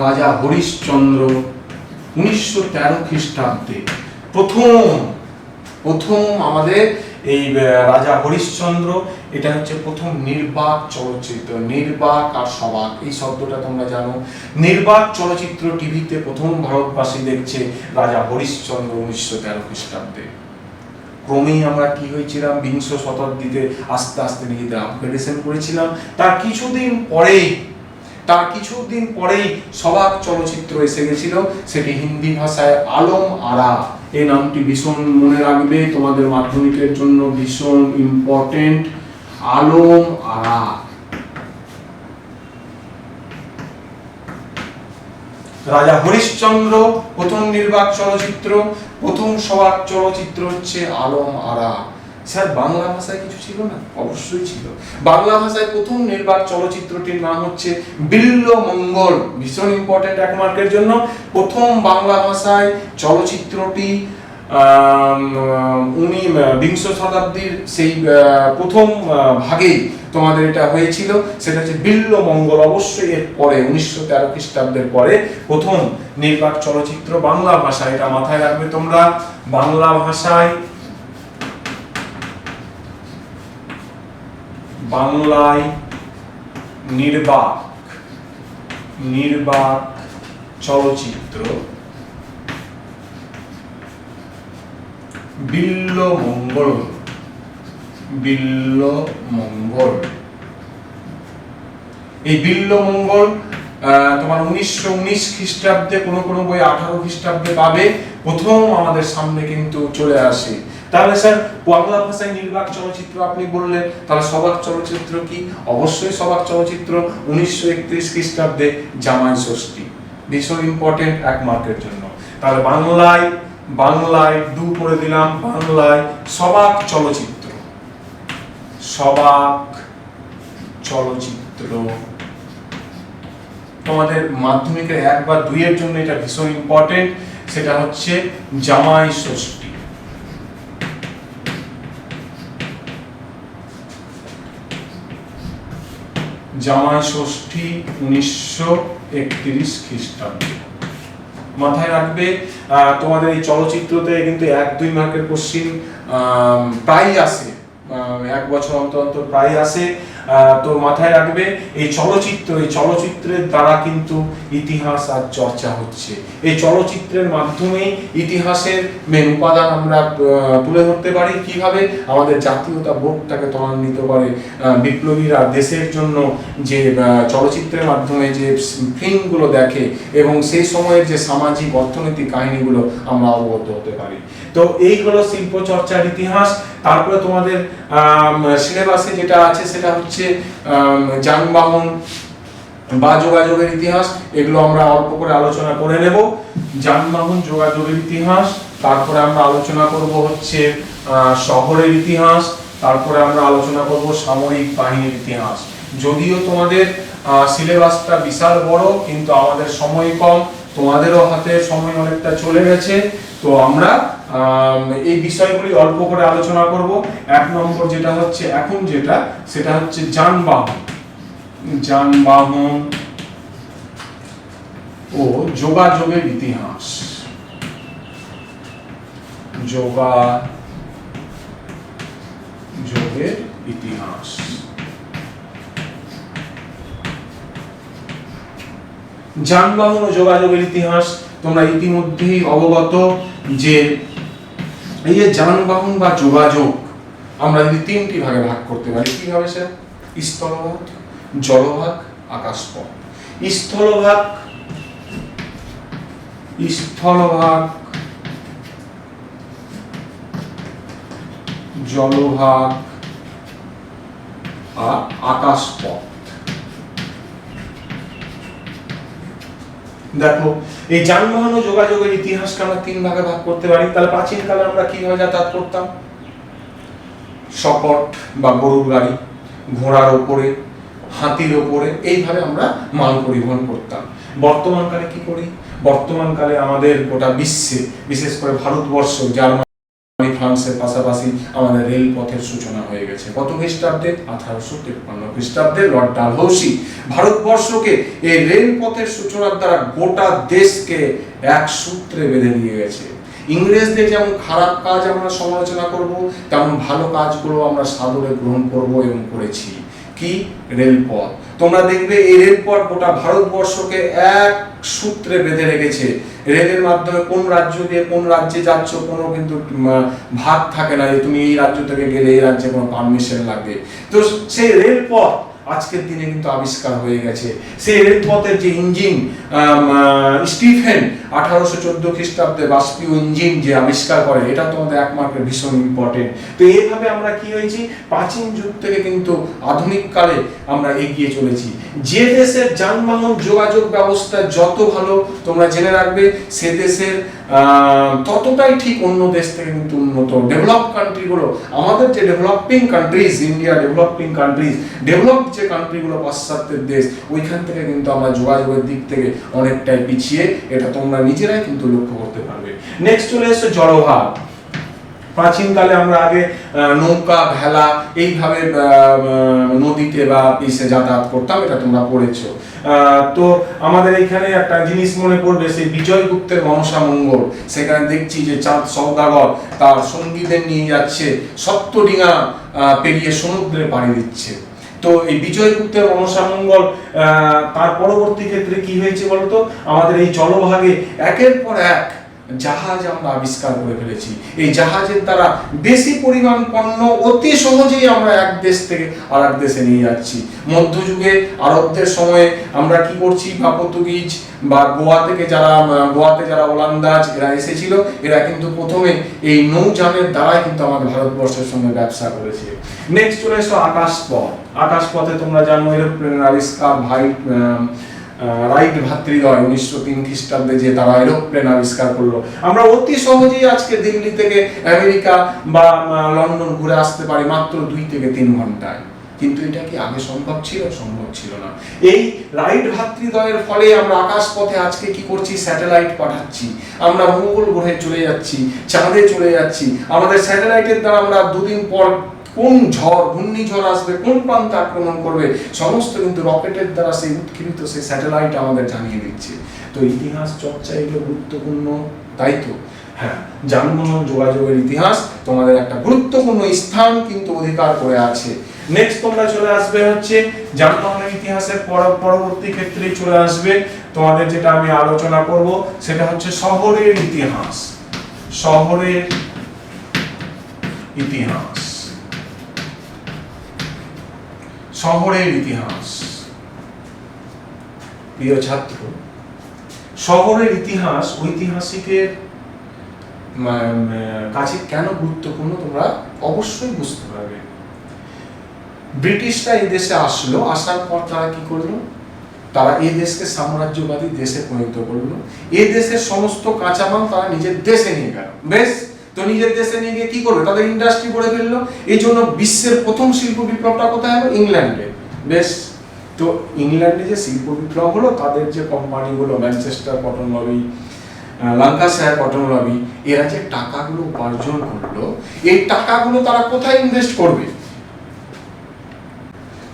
রাজা হরিশ্চন্দ্র 1913 খ্রিস্টাব্দে প্রথম আমাদের এই রাজা হরিশ্চন্দ্র, এটা হচ্ছে প্রথম নির্বাক চলচ্চিত্র। নির্বাক আর সবাক এই শব্দটা তোমরা জানো। নির্বাক চলচ্চিত্র টিভিতে প্রথম ভারতবাসী দেখছে রাজা হরিশ্চন্দ্র 1913 খ্রিস্টাব্দে। ক্রমেই আমরা কি হয়েছিলাম, বিংশ শতাব্দীতে আস্তে আস্তে নিজেদের আপগ্রেডেশন করেছিলাম। তার কিছুদিন পরেই সবাক চলচ্চিত্র এসে গেছিল, সেটি হিন্দি ভাষায় আলম আরা। এই নামটি ভীষণ মনে রাখবে, তোমাদের মাধ্যমিকের জন্য ভীষণ ইম্পর্টেন্ট। আলম আরা। রাজা হরিশ্চন্দ্র প্রথম নির্বাক চলচ্চিত্র, প্রথম সবাক চলচ্চিত্র হচ্ছে আলম আরা। স্যার বাংলা ভাষায় কিছু ছিল না? অবশ্যই ছিল। বাংলা ভাষায় প্রথম নির্বাক চলচ্চিত্রটির নাম হচ্ছে বিল্ল মঙ্গল। ভীষণ ইম্পর্টেন্ট, 1 মার্কের জন্য। প্রথম বাংলা ভাষায় চলচ্চিত্রটি বিংশ শতাব্দীর সেই প্রথম ভাগেই তোমাদের এটা হয়েছিল, সেটা হচ্ছে বিল্ল মঙ্গল। অবশ্যই এর পরে 1913 খ্রিস্টাব্দের পরে প্রথম নির্বাক চলচ্চিত্র বাংলা ভাষায়, এটা মাথায় রাখবে তোমরা। বাংলা ভাষায় বাংলায় নির্বাক চলচ্চিত্র বিল্ল মঙ্গল। এই বিল্ল মঙ্গল তোমার 1919 খ্রিস্টাব্দে, কোনো বই 18 খ্রিস্টাব্দে পাবে, প্রথম আমাদের সামনে কিন্তু চলে আসে। তাহলে স্যার বাংলা ভাষায় নির্বাক চলচ্চিত্র আপনি বললেন, তাহলে সবাক চলচ্চিত্র কি? অবশ্যই সবাক চলচ্চিত্র 1931 খ্রিস্টাব্দে জামাই ষষ্ঠী। ভীষণ ইম্পর্টেন্ট, 1 মার্কের জন্য। তাহলে বাংলায় ডু করে দিলাম, বাংলায় সবাক চলচ্চিত্র তোমাদের মাধ্যমিকের 1 বা 2 এর জন্য এটা ভীষণ ইম্পর্টেন্ট, সেটা হচ্ছে জামাই ষষ্ঠী। জামাই ষষ্ঠী 1931 খ্রিস্টাব্দে। মাথায় রাখবে, তোমাদের এই চলচ্চিত্রতে কিন্তু 1-2 মার্কের কোশ্চিন প্রায় আসে, 1 বছর অন্তর প্রায় আসে। তো মাথায় রাখবে, এই চলচ্চিত্রের দ্বারা কিন্তু ইতিহাস আর চর্চা হচ্ছে। এই চলচ্চিত্রের মাধ্যমেই ইতিহাসের মেন উপাদান আমরা তুলে ধরতে পারি। কিভাবে? আমাদের জাতীয়তা বোধটাকে ত্বরান্বিত করে। বিপ্লবীরা দেশের জন্য যে চলচ্চিত্রের মাধ্যমে যে ফিল্মগুলো দেখে এবং সেই সময়ের যে সামাজিক অর্থনৈতিক কাহিনীগুলো আমরা অবগত হতে পারি। তো এই হলো শিল্প চর্চার ইতিহাস। তারপরে তোমাদের সিলেবাসে যেটা আছে সেটা হচ্ছে যানবাহন বা যোগাযোগের ইতিহাস। এগুলো আমরা অল্প করে আলোচনা করে নেব। যানবাহন, যোগাযোগের ইতিহাস, তারপরে আমরা আলোচনা করব হচ্ছে শহরের ইতিহাস, তারপরে আমরা আলোচনা করব সামরিক বাহিনীর ইতিহাস। যদিও তোমাদের সিলেবাসটা বিশাল বড়, কিন্তু আমাদের সময় কম, তোমাদেরও হাতে সময় অনেকটা চলে গেছে। তো আমরা এই বিষয়গুলি অল্প করে আলোচনা করব। 1 নম্বর যেটা হচ্ছে এখন সেটা হচ্ছে যানবাহন ও যোগাযোগের ইতিহাস। যোগাযোগের ইতিহাস। যানবাহন ও যোগাযোগের ইতিহাস তোমরা ইতিমধ্যেই অবগত যে এই যে যানবাহন বা যোগাযোগ আমরা যদি 3টি ভাগে ভাগ করতে পারি। কিভাবে স্যার? স্থলভাগ, জলভাগ, আকাশপথ। স্থলভাগ জলভাগ আর আকাশপথ। দেখো, এই যানবাহন ও যোগাযোগের ইতিহাসকে আমরা 3 ভাগে ভাগ করতে পারি। তাহলে প্রাচীনকালে আমরা কিভাবে যাতায়াত করতাম? শকট বা গরুর গাড়ি, ঘোড়ার উপরে, হাতির উপরে, এইভাবে আমরা মাল পরিবহন করতাম। বর্তমানকালে কি করি? বর্তমানকালে আমাদের গোটা বিশ্বে, বিশেষ করে ভারতবর্ষ, জার্মানি, ফ্রান্সের পাশাপাশি আমাদের রেলপথের সূচনা হয়ে গেছে। কত খ্রিস্টাব্দে? 1853 খ্রিস্টাব্দে লর্ড ডালহৌসি ভারতবর্ষকে এই রেলপথের সূচনার দ্বারা গোটা দেশকে এক সূত্রে বেঁধে নিয়ে গেছে। ইংরেজদের যেমন খারাপ কাজ আমরা সমালোচনা করব, তেমন ভালো কাজগুলো আমরা সাদরে গ্রহণ করব এবং করেছি। কি? রেলপথ। তোমরা দেখবে এই রেলপথ গোটা ভারতবর্ষকে এক সূত্রে বেঁধে রেখেছে। রেলের মাধ্যমে কোন রাজ্য দিয়ে কোন রাজ্যে যাচ্ছ কোনো কিন্তু ভাগ থাকে না যে তুমি এই রাজ্য থেকে গেলে এই রাজ্যে কোনো পারমিশন লাগবে। তো সেই রেলপথ আজকের দিনে কিন্তু আবিষ্কার হয়ে গেছে। সেই রেলপথের যে ইঞ্জিন স্টিফেন 1814 খ্রিস্টাব্দে বাষ্পীয় ইঞ্জিন যে আবিষ্কার করে, এটা তোমাদের এক মার্কের ভীষণ ইম্পর্টেন্ট। তো এইভাবে আমরা কি হয়েছি, প্রাচীন যুগ থেকে কিন্তু আধুনিক কালে আমরা এগিয়ে চলেছি। যে দেশের যানবাহন যোগাযোগ ব্যবস্থা যত ভালো তোমরা জেনে রাখবে, সে দেশের ততটাই ঠিক অন্য দেশ থেকে কিন্তু উন্নত। ডেভেলপ কান্ট্রিগুলো, আমাদের যে developing countries, India developing countries, develop যে কান্ট্রিগুলো পাশ্চাত্যের দেশ, ওইখান থেকে কিন্তু আমরা যোগাযোগের দিক থেকে অনেকটাই পিছিয়ে, এটা তোমরা নিজেরাই কিন্তু লক্ষ্য করতে পারবে। নেক্সট চলে এসছে জলভাগ। প্রাচীনকালে আমরা আগে নৌকা ভেলা এইভাবে নদীতে বা পিসে যাতায়াত করতাম, এটা তোমরা পড়েছো। তো আমাদের এখানে একটা জিনিস মনে পড়বে, সেই বিজয়গুপ্তের মনসা মঙ্গল। সেখানে দেখছি যে চাঁদ সওদাগর তার সঙ্গীদের নিয়ে যাচ্ছে, সপ্তডিঙা পেরিয়ে সমুদ্রে পাড়ি দিচ্ছে। তো এই বিজয়গুপ্তের মনসা মঙ্গল তার পরবর্তী ক্ষেত্রে কি হয়েছে বলতো, আমাদের এই জলভাগে একের পর এক জাহাজ আমরা আবিষ্কার করে ফেলেছি। এই জাহাজের দ্বারা বেশি পরিমাণ পণ্য অতি সহজেই আমরা এক দেশ থেকে আরেক দেশে নিয়ে যাচ্ছি। মধ্যযুগে আরবদের সময়ে আমরা কি করছি, বা পর্তুগিজ বা গোয়াতে যারা ওলন্দাজ এরা এসেছিল, এরা কিন্তু প্রথমে এই নৌযানের দ্বারাই কিন্তু আমাদের ভারতবর্ষের সঙ্গে ব্যবসা করেছে। নেক্সট চলে এসো আকাশপথ। আকাশপথে তোমরা জানো এরোপ্লেনের আবিষ্কার রাইট ভ্রাতৃদ্বয় 1903 খ্রিস্টাব্দে যে তারা এরোপ্লেন আবিষ্কার করলো। আমরা অতি সহজেই আজকে দিল্লি থেকে আমেরিকা বা লন্ডন ঘুরে আসতে পারি মাত্র 2 থেকে 3 ঘন্টায়। কিন্তু এটা কি আগে সম্ভব ছিল? সম্ভব ছিল না। এই রাইট ভ্রাতৃদ্বয়ের ফলে আমরা আকাশপথে আজকে কি করছি, স্যাটেলাইট পাঠাচ্ছি, আমরা মঙ্গল গ্রহে চলে যাচ্ছি, চাঁদে চলে যাচ্ছি। আমাদের স্যাটেলাইটের দ্বারা আমরা 2 দিন পর কোন ঝড় ঘূর্ণিঝড় আসবে, কোন প্রান্তে আক্রমণ করবে, সমস্ত কিন্তু রকেটের দ্বারা সেই উৎক্ষেপিত সেই স্যাটেলাইট আমাদের জানিয়ে দিচ্ছে। তো ইতিহাস চর্চা এগুলো গুরুত্বপূর্ণ, তাই তো? হ্যাঁ, যানবাহন যোগাযোগের ইতিহাস তোমাদের একটা গুরুত্বপূর্ণ স্থান কিন্তু অধিকার করে আছে। নেক্সট তোমরা চলে আসবে হচ্ছে যানবাহনের ইতিহাসের পরবর্তী ক্ষেত্রে চলে আসবে তোমাদের যেটা আমি আলোচনা করব, সেটা হচ্ছে শহরের ইতিহাস। শহরের ইতিহাস, শহরের ইতিহাস। প্রিয় ছাত্র, শহরের ইতিহাস ঐতিহাসিকের কাছে কেন গুরুত্বপূর্ণ তোমরা অবশ্যই বুঝতে পারবে। ব্রিটিশরা এই দেশে আসলো, আসার পর তারা কি করলো, তারা এই দেশকে সাম্রাজ্যবাদী দেশে পরিণত করলো। এই দেশের সমস্ত কাঁচামাল তারা নিজের দেশে নিয়ে গেল। বেশ, তো নিজের দেশে নিয়ে গিয়ে কি করবে, তাদের ইন্ডাস্ট্রি করে ফেললো। এই জন্য বিশ্বের প্রথম শিল্প বিপ্লবটা কোথায় হলো? ইংল্যান্ডে। বেশ, তো ইংল্যান্ডে যে শিল্প বিপ্লব হলো, তাদের যে কোম্পানিগুলো Manchester cotton lobby, Lancashire cotton lobby, এরা যে টাকাগুলো উপার্জন করলো, এই টাকাগুলো তারা কোথায় ইনভেস্ট করবে?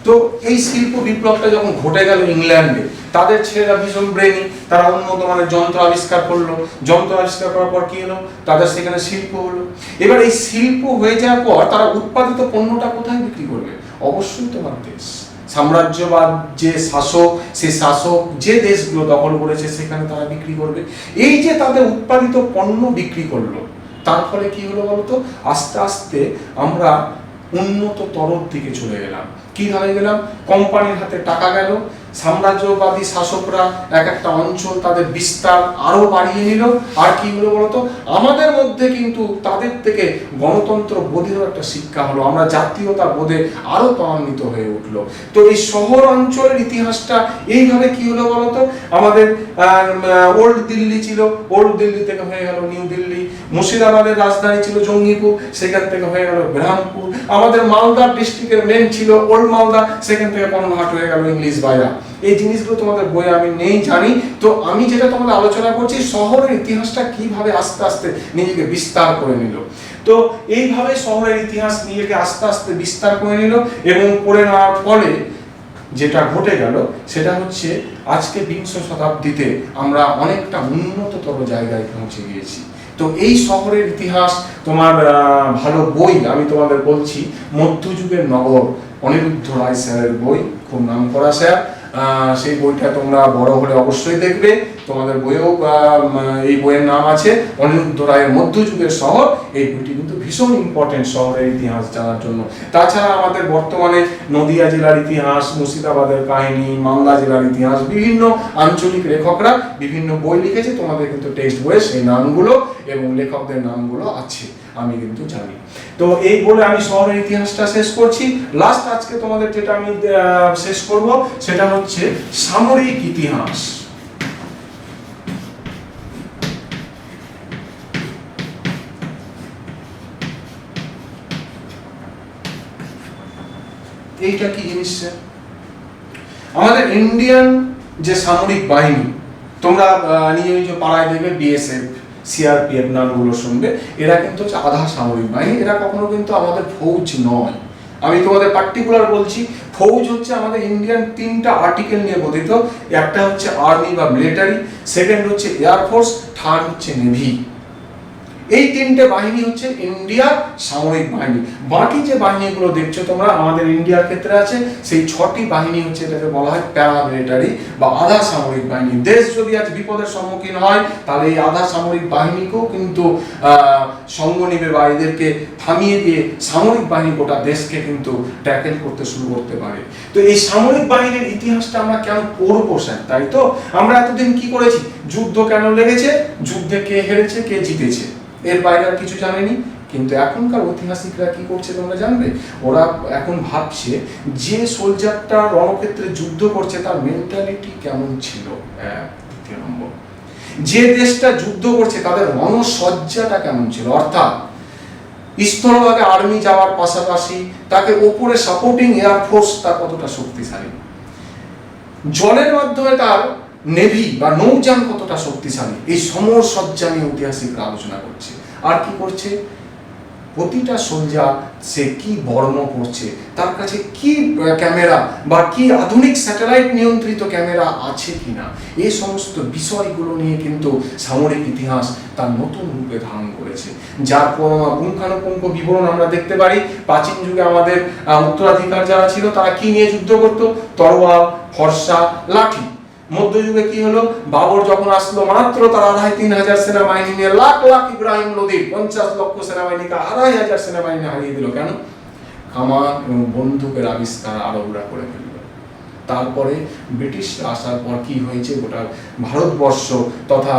তো এই শিল্প বিপ্লবটা যখন ঘটে গেল ইংল্যান্ডে, তাদের ছেলেরা ভীষণ ব্রেনি, তারা উন্নত মানের যন্ত্র আবিষ্কার করলো। যন্ত্র আবিষ্কার করার পর কি হলো, তাদের সেখানে শিল্প হলো। এবার এই শিল্প হয়ে যাওয়ার পর তারা উৎপাদিত পণ্যটা কোথায় বিক্রি করবে? অবশ্যই তোমার দেশ। সাম্রাজ্যবাদ যে শাসক, সেই শাসক যে দেশগুলো দখল করেছে সেখানে তারা বিক্রি করবে। এই যে তাদের উৎপাদিত পণ্য বিক্রি করলো, তার ফলে কি হলো বলতো, আস্তে আস্তে আমরা উন্নত তরফ দিকে চলে গেলাম। কিভাবে গেলাম? কোম্পানির হাতে টাকা গেল, সাম্রাজ্যবাদী শাসকরা এক একটা অঞ্চল তাদের বিস্তার আরো বাড়িয়ে নিল। আর কি হলো বলতো, আমাদের মধ্যে কিন্তু তাদের থেকে গণতন্ত্র বোধেরও একটা শিক্ষা হলো, আমরা জাতীয়তা বোধে আরো ত্বরান্বিত হয়ে উঠলো। তো এই শহর অঞ্চলের ইতিহাসটা এইভাবে কি হলো বলতো, আমাদের ওল্ড দিল্লি ছিল, ওল্ড দিল্লি থেকে হয়ে গেল নিউ দিল্লি। মুর্শিদাবাদের রাজধানী ছিল জঙ্গিপুর, সেখান থেকে হয়ে গেল ব্রহ্মপুর। আমাদের মালদা ডিস্ট্রিক্টের মেন ছিল ওল্ড মালদা, সেখান থেকে কনভার্ট হয়ে গেল ইংলিশ বাইরা। এই জিনিসগুলো তোমাদের বইয়ে আমি নেই জানি। তো আমি যেটা তোমাদের আলোচনা করছি, শহরের ইতিহাসটা কিভাবে আস্তে আস্তে নিজেকে বিস্তার করে নিল। তো তো এইভাবে শহরের ইতিহাস নিজেকে আস্তে আস্তে বিস্তার করে নিল, এবং করে নেওয়ার ফলে যেটা ঘটে গেল সেটা হচ্ছে আজকে বিংশ শতাব্দীতে আমরা অনেকটা উন্নততর জায়গায় পৌঁছে গিয়েছি। তো এই শহরের ইতিহাস তোমার ভালো বই আমি তোমাদের বলছি, মধ্যযুগের নগর, অনিরুদ্ধ রায় স্যারের বই, খুব নাম করা স্যার। সেই বইটা তোমরা বড় হলে অবশ্যই দেখবে, তোমাদের বইয়েও এই বইয়ের নাম আছে অনিরুদ্ধ রায়ের মধ্যযুগের শহর। এই বইটি কিন্তু ভীষণ ইম্পর্টেন্ট শহরের ইতিহাস জানার জন্য। তাছাড়া আমাদের বর্তমানে নদিয়া জেলার ইতিহাস, মুর্শিদাবাদের কাহিনী, মালদা জেলার ইতিহাস, বিভিন্ন আঞ্চলিক লেখকরা বিভিন্ন বই লিখেছে, তোমাদের কিন্তু টেক্সট বইয়ে সেই নামগুলো এবং লেখকদের নামগুলো আছে, আমি কিন্তু জানি। তো এই বলে আমি শহরের ইতিহাসটা শেষ করছি। লাস্ট আজকে তোমাদের যেটা আমি শেষ করব সেটা হচ্ছে সামরিক ইতিহাস। এইটা কি জিনিস? আমাদের ইন্ডিয়ান যে সামরিক বাহিনী, তোমরা নিজ নিজ পাড়ায় দেখবে বিএসএফ, সিআরপিএফ নামগুলো শুনবে, এরা কিন্তু হচ্ছে আধা সামরিক বাহিনী, এরা কখনো কিন্তু আমাদের ফৌজ নয়। আমি তোমাদের পার্টিকুলার বলছি, ফৌজ হচ্ছে আমাদের ইন্ডিয়ান 3টা আর্টিকেল নিয়ে গঠিত। একটা হচ্ছে আর্মি বা মিলিটারি, সেকেন্ড হচ্ছে এয়ারফোর্স, থার্ড হচ্ছে নেভি। এই 3টে বাহিনী হচ্ছে ইন্ডিয়ার সামরিক বাহিনী। বাকি যে বাহিনীগুলো দেখছো তোমরা আমাদের ইন্ডিয়ার ক্ষেত্রে আছে, সেই 6টি বাহিনী হচ্ছে এটাকে বলা হয় প্যারামিলিটারি বা আধা সামরিক বাহিনী। দেশ যদি আজ বিপদের সম্মুখীন হয় তাহলে এই আধা সামরিক বাহিনীকেও কিন্তু সঙ্গ নিবে বা এদেরকে থামিয়ে দিয়ে সামরিক বাহিনী গোটা দেশকে কিন্তু ট্যাকেল করতে শুরু করতে পারে। তো এই সামরিক বাহিনীর ইতিহাসটা আমরা কেন পড়বো স্যার? তাই তো আমরা এতদিন কি করেছি, যুদ্ধ কেন লেগেছে, যুদ্ধে কে হেরেছে কে জিতেছে, এর বাইরে আর কিছু জানেনি। কিন্তু এখনকার ঐতিহাসিকরা কি করছে তোমরা জানবে? ওরা এখন ভাবছে যে সোলজারটা রণক্ষেত্রে যুদ্ধ করছে তার মেন্টালিটি কেমন ছিল। দ্বিতীয় নম্বর, যে দেশটা যুদ্ধ করছে তাদের রণসজ্জাটা কেমন ছিল, অর্থাৎ স্থলভাগে আর্মি যাওয়ার পাশাপাশি তাকে ওপরে সাপোর্টিং এয়ারফোর্স তার কতটা শক্তিশালী, জলের মাধ্যমে তার নেভি বা নৌযান কতটা শক্তিশালী, এই সমরসজ্জা নিয়ে ঐতিহাসিকরা আলোচনা করছে। আর কি করছে, প্রতিটা সোলজার সে কি বর্ম পড়ছে, তার কাছে কি ক্যামেরা বা কি আধুনিক স্যাটেলাইট নিয়ন্ত্রিত ক্যামেরা আছে কিনা, এই সমস্ত বিষয়গুলো নিয়ে কিন্তু সামরিক ইতিহাস তার নতুন রূপে ধারণ করেছে, যার পুঙ্খানুপুঙ্খ বিবরণ আমরা দেখতে পারি। প্রাচীন যুগে আমাদের উত্তরাধিকার যারা ছিল তারা কি নিয়ে যুদ্ধ করতো, তরোয়াল, ফর্সা, লাঠি। মধ্যযুগে কি হলো, বাবর যখন আসলো মাত্র তার 2500 সেনাবাহিনী নিয়ে লাখ লাখ ইব্রাহিম লোদির 50 লক্ষ সেনাবাহিনীকে 2500 সেনাবাহিনী হারিয়ে দিল। কেন? কামান এবং বন্দুকের আবিষ্কার আরবরা করে ফেলল। তারপরে ব্রিটিশরা আসার পর কি হয়েছে, গোটা ভারতবর্ষ তথা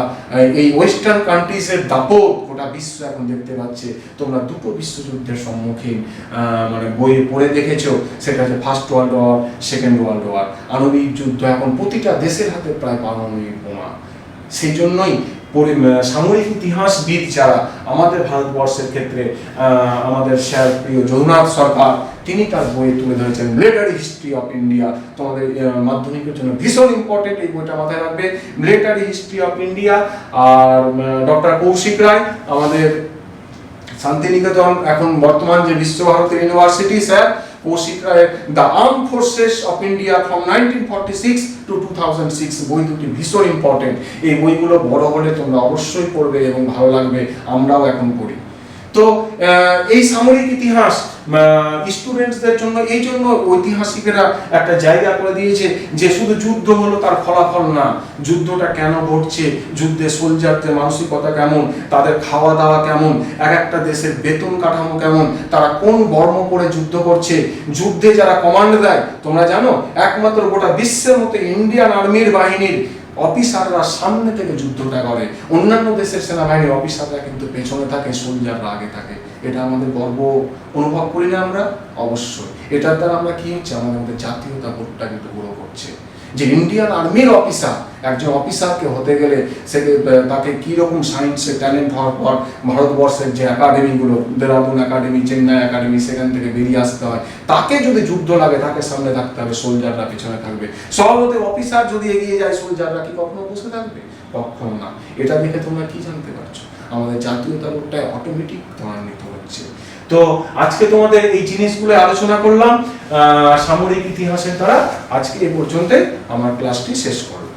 এই ওয়েস্টার্ন কান্ট্রিজের দাপট গোটা বিশ্ব এখন দেখতে পাচ্ছে। তোমরা দুটো বিশ্বযুদ্ধের সম্মুখীন মানে বইয়ে পড়ে দেখেছো, সেটা হচ্ছে first world war, second world war. আণবিক যুদ্ধ, এখন প্রতিটা দেশের হাতে প্রায় পারমাণবিক বোমা। সেই জন্যই সামরিক ইতিহাসবিদ যারা আমাদের ভারতবর্ষের ক্ষেত্রে আমাদের স্যার প্রিয় যদুনাথ সরকার, তিনি তার বইয়ে তুলে ধরেছেন মিলিটারি হিস্ট্রি অফ ইন্ডিয়া। তোমাদের মাধ্যমিকের জন্য ভীষণ ইম্পর্টেন্ট, এই বইটা মাথায় রাখবে, মিলিটারি হিস্ট্রি অফ ইন্ডিয়া। আর ডক্টর কৌশিক রায় আমাদের শান্তিনিকেতন এখন বর্তমান যে বিশ্বভারতী ইউনিভার্সিটি, স্যার কৌশিক রায়ের the arm forces of India from 1946 to 2006 বই দুটি ভীষণ ইম্পর্টেন্ট। এই বইগুলো বড় হলে তোমরা অবশ্যই পড়বে এবং ভালো লাগবে, আমরাও এখন পড়ি। তো এই সামরিক ইতিহাস স্টুডেন্টসদের জন্য এই জন্য ঐতিহাসিকেরা একটা জায়গা করে দিয়েছে যে শুধু যুদ্ধ হলো তার ফলাফল না, যুদ্ধটা কেন ঘটছে, যুদ্ধে সোলজারদের মানসিকতা কেমন, তাদের খাওয়া দাওয়া কেমন, এক একটা দেশের বেতন কাঠামো কেমন, তারা কোন বর্ম পরে যুদ্ধ করছে, যুদ্ধে যারা কমান্ড দেয় তোমরা জানো একমাত্র গোটা বিশ্বের মতো ইন্ডিয়ান আর্মির বাহিনীর অফিসাররা সামনে থেকে যুদ্ধটা করে, অন্যান্য দেশের সেনাবাহিনীর অফিসাররা কিন্তু পেছনে থাকে, সোলজাররা আগে থাকে। এটা আমাদের গর্ব অনুভব করি না আমরা? অবশ্যই। এটার দ্বারা আমরা কি হচ্ছে, আমাদের মধ্যে জাতীয়তা বোধটা কিন্তু গ্রো করছে, যে ইন্ডিয়ান আর্মির অফিসার, একজন অফিসারকে হতে গেলে তাকে কীরকম সায়েন্সে ট্যালেন্ট হওয়ার পর ভারতবর্ষের যে একাডেমিগুলো, দেরাদুন একাডেমি, চেন্নাই একাডেমি, সেখান থেকে বেরিয়ে আসতে হয়। তাকে যদি যুদ্ধ লাগে তাকে সামনে থাকতে হবে, সোলজাররা পিছনে থাকবে। সহজে অফিসার যদি এগিয়ে যায়, সোলজাররা কি কখনো বসে থাকবে? কখনো না। এটা দেখে তোমরা কি জানতে পারছো? আমাদের জাতীয়তাবোধটা অটোমেটিক ত্বরান্বিত হচ্ছে। তো আজকে তোমাদের এই জিনিসগুলো আলোচনা করলাম সামরিক ইতিহাসের দ্বারা। আজকে এ পর্যন্ত আমার ক্লাসটি শেষ করলাম।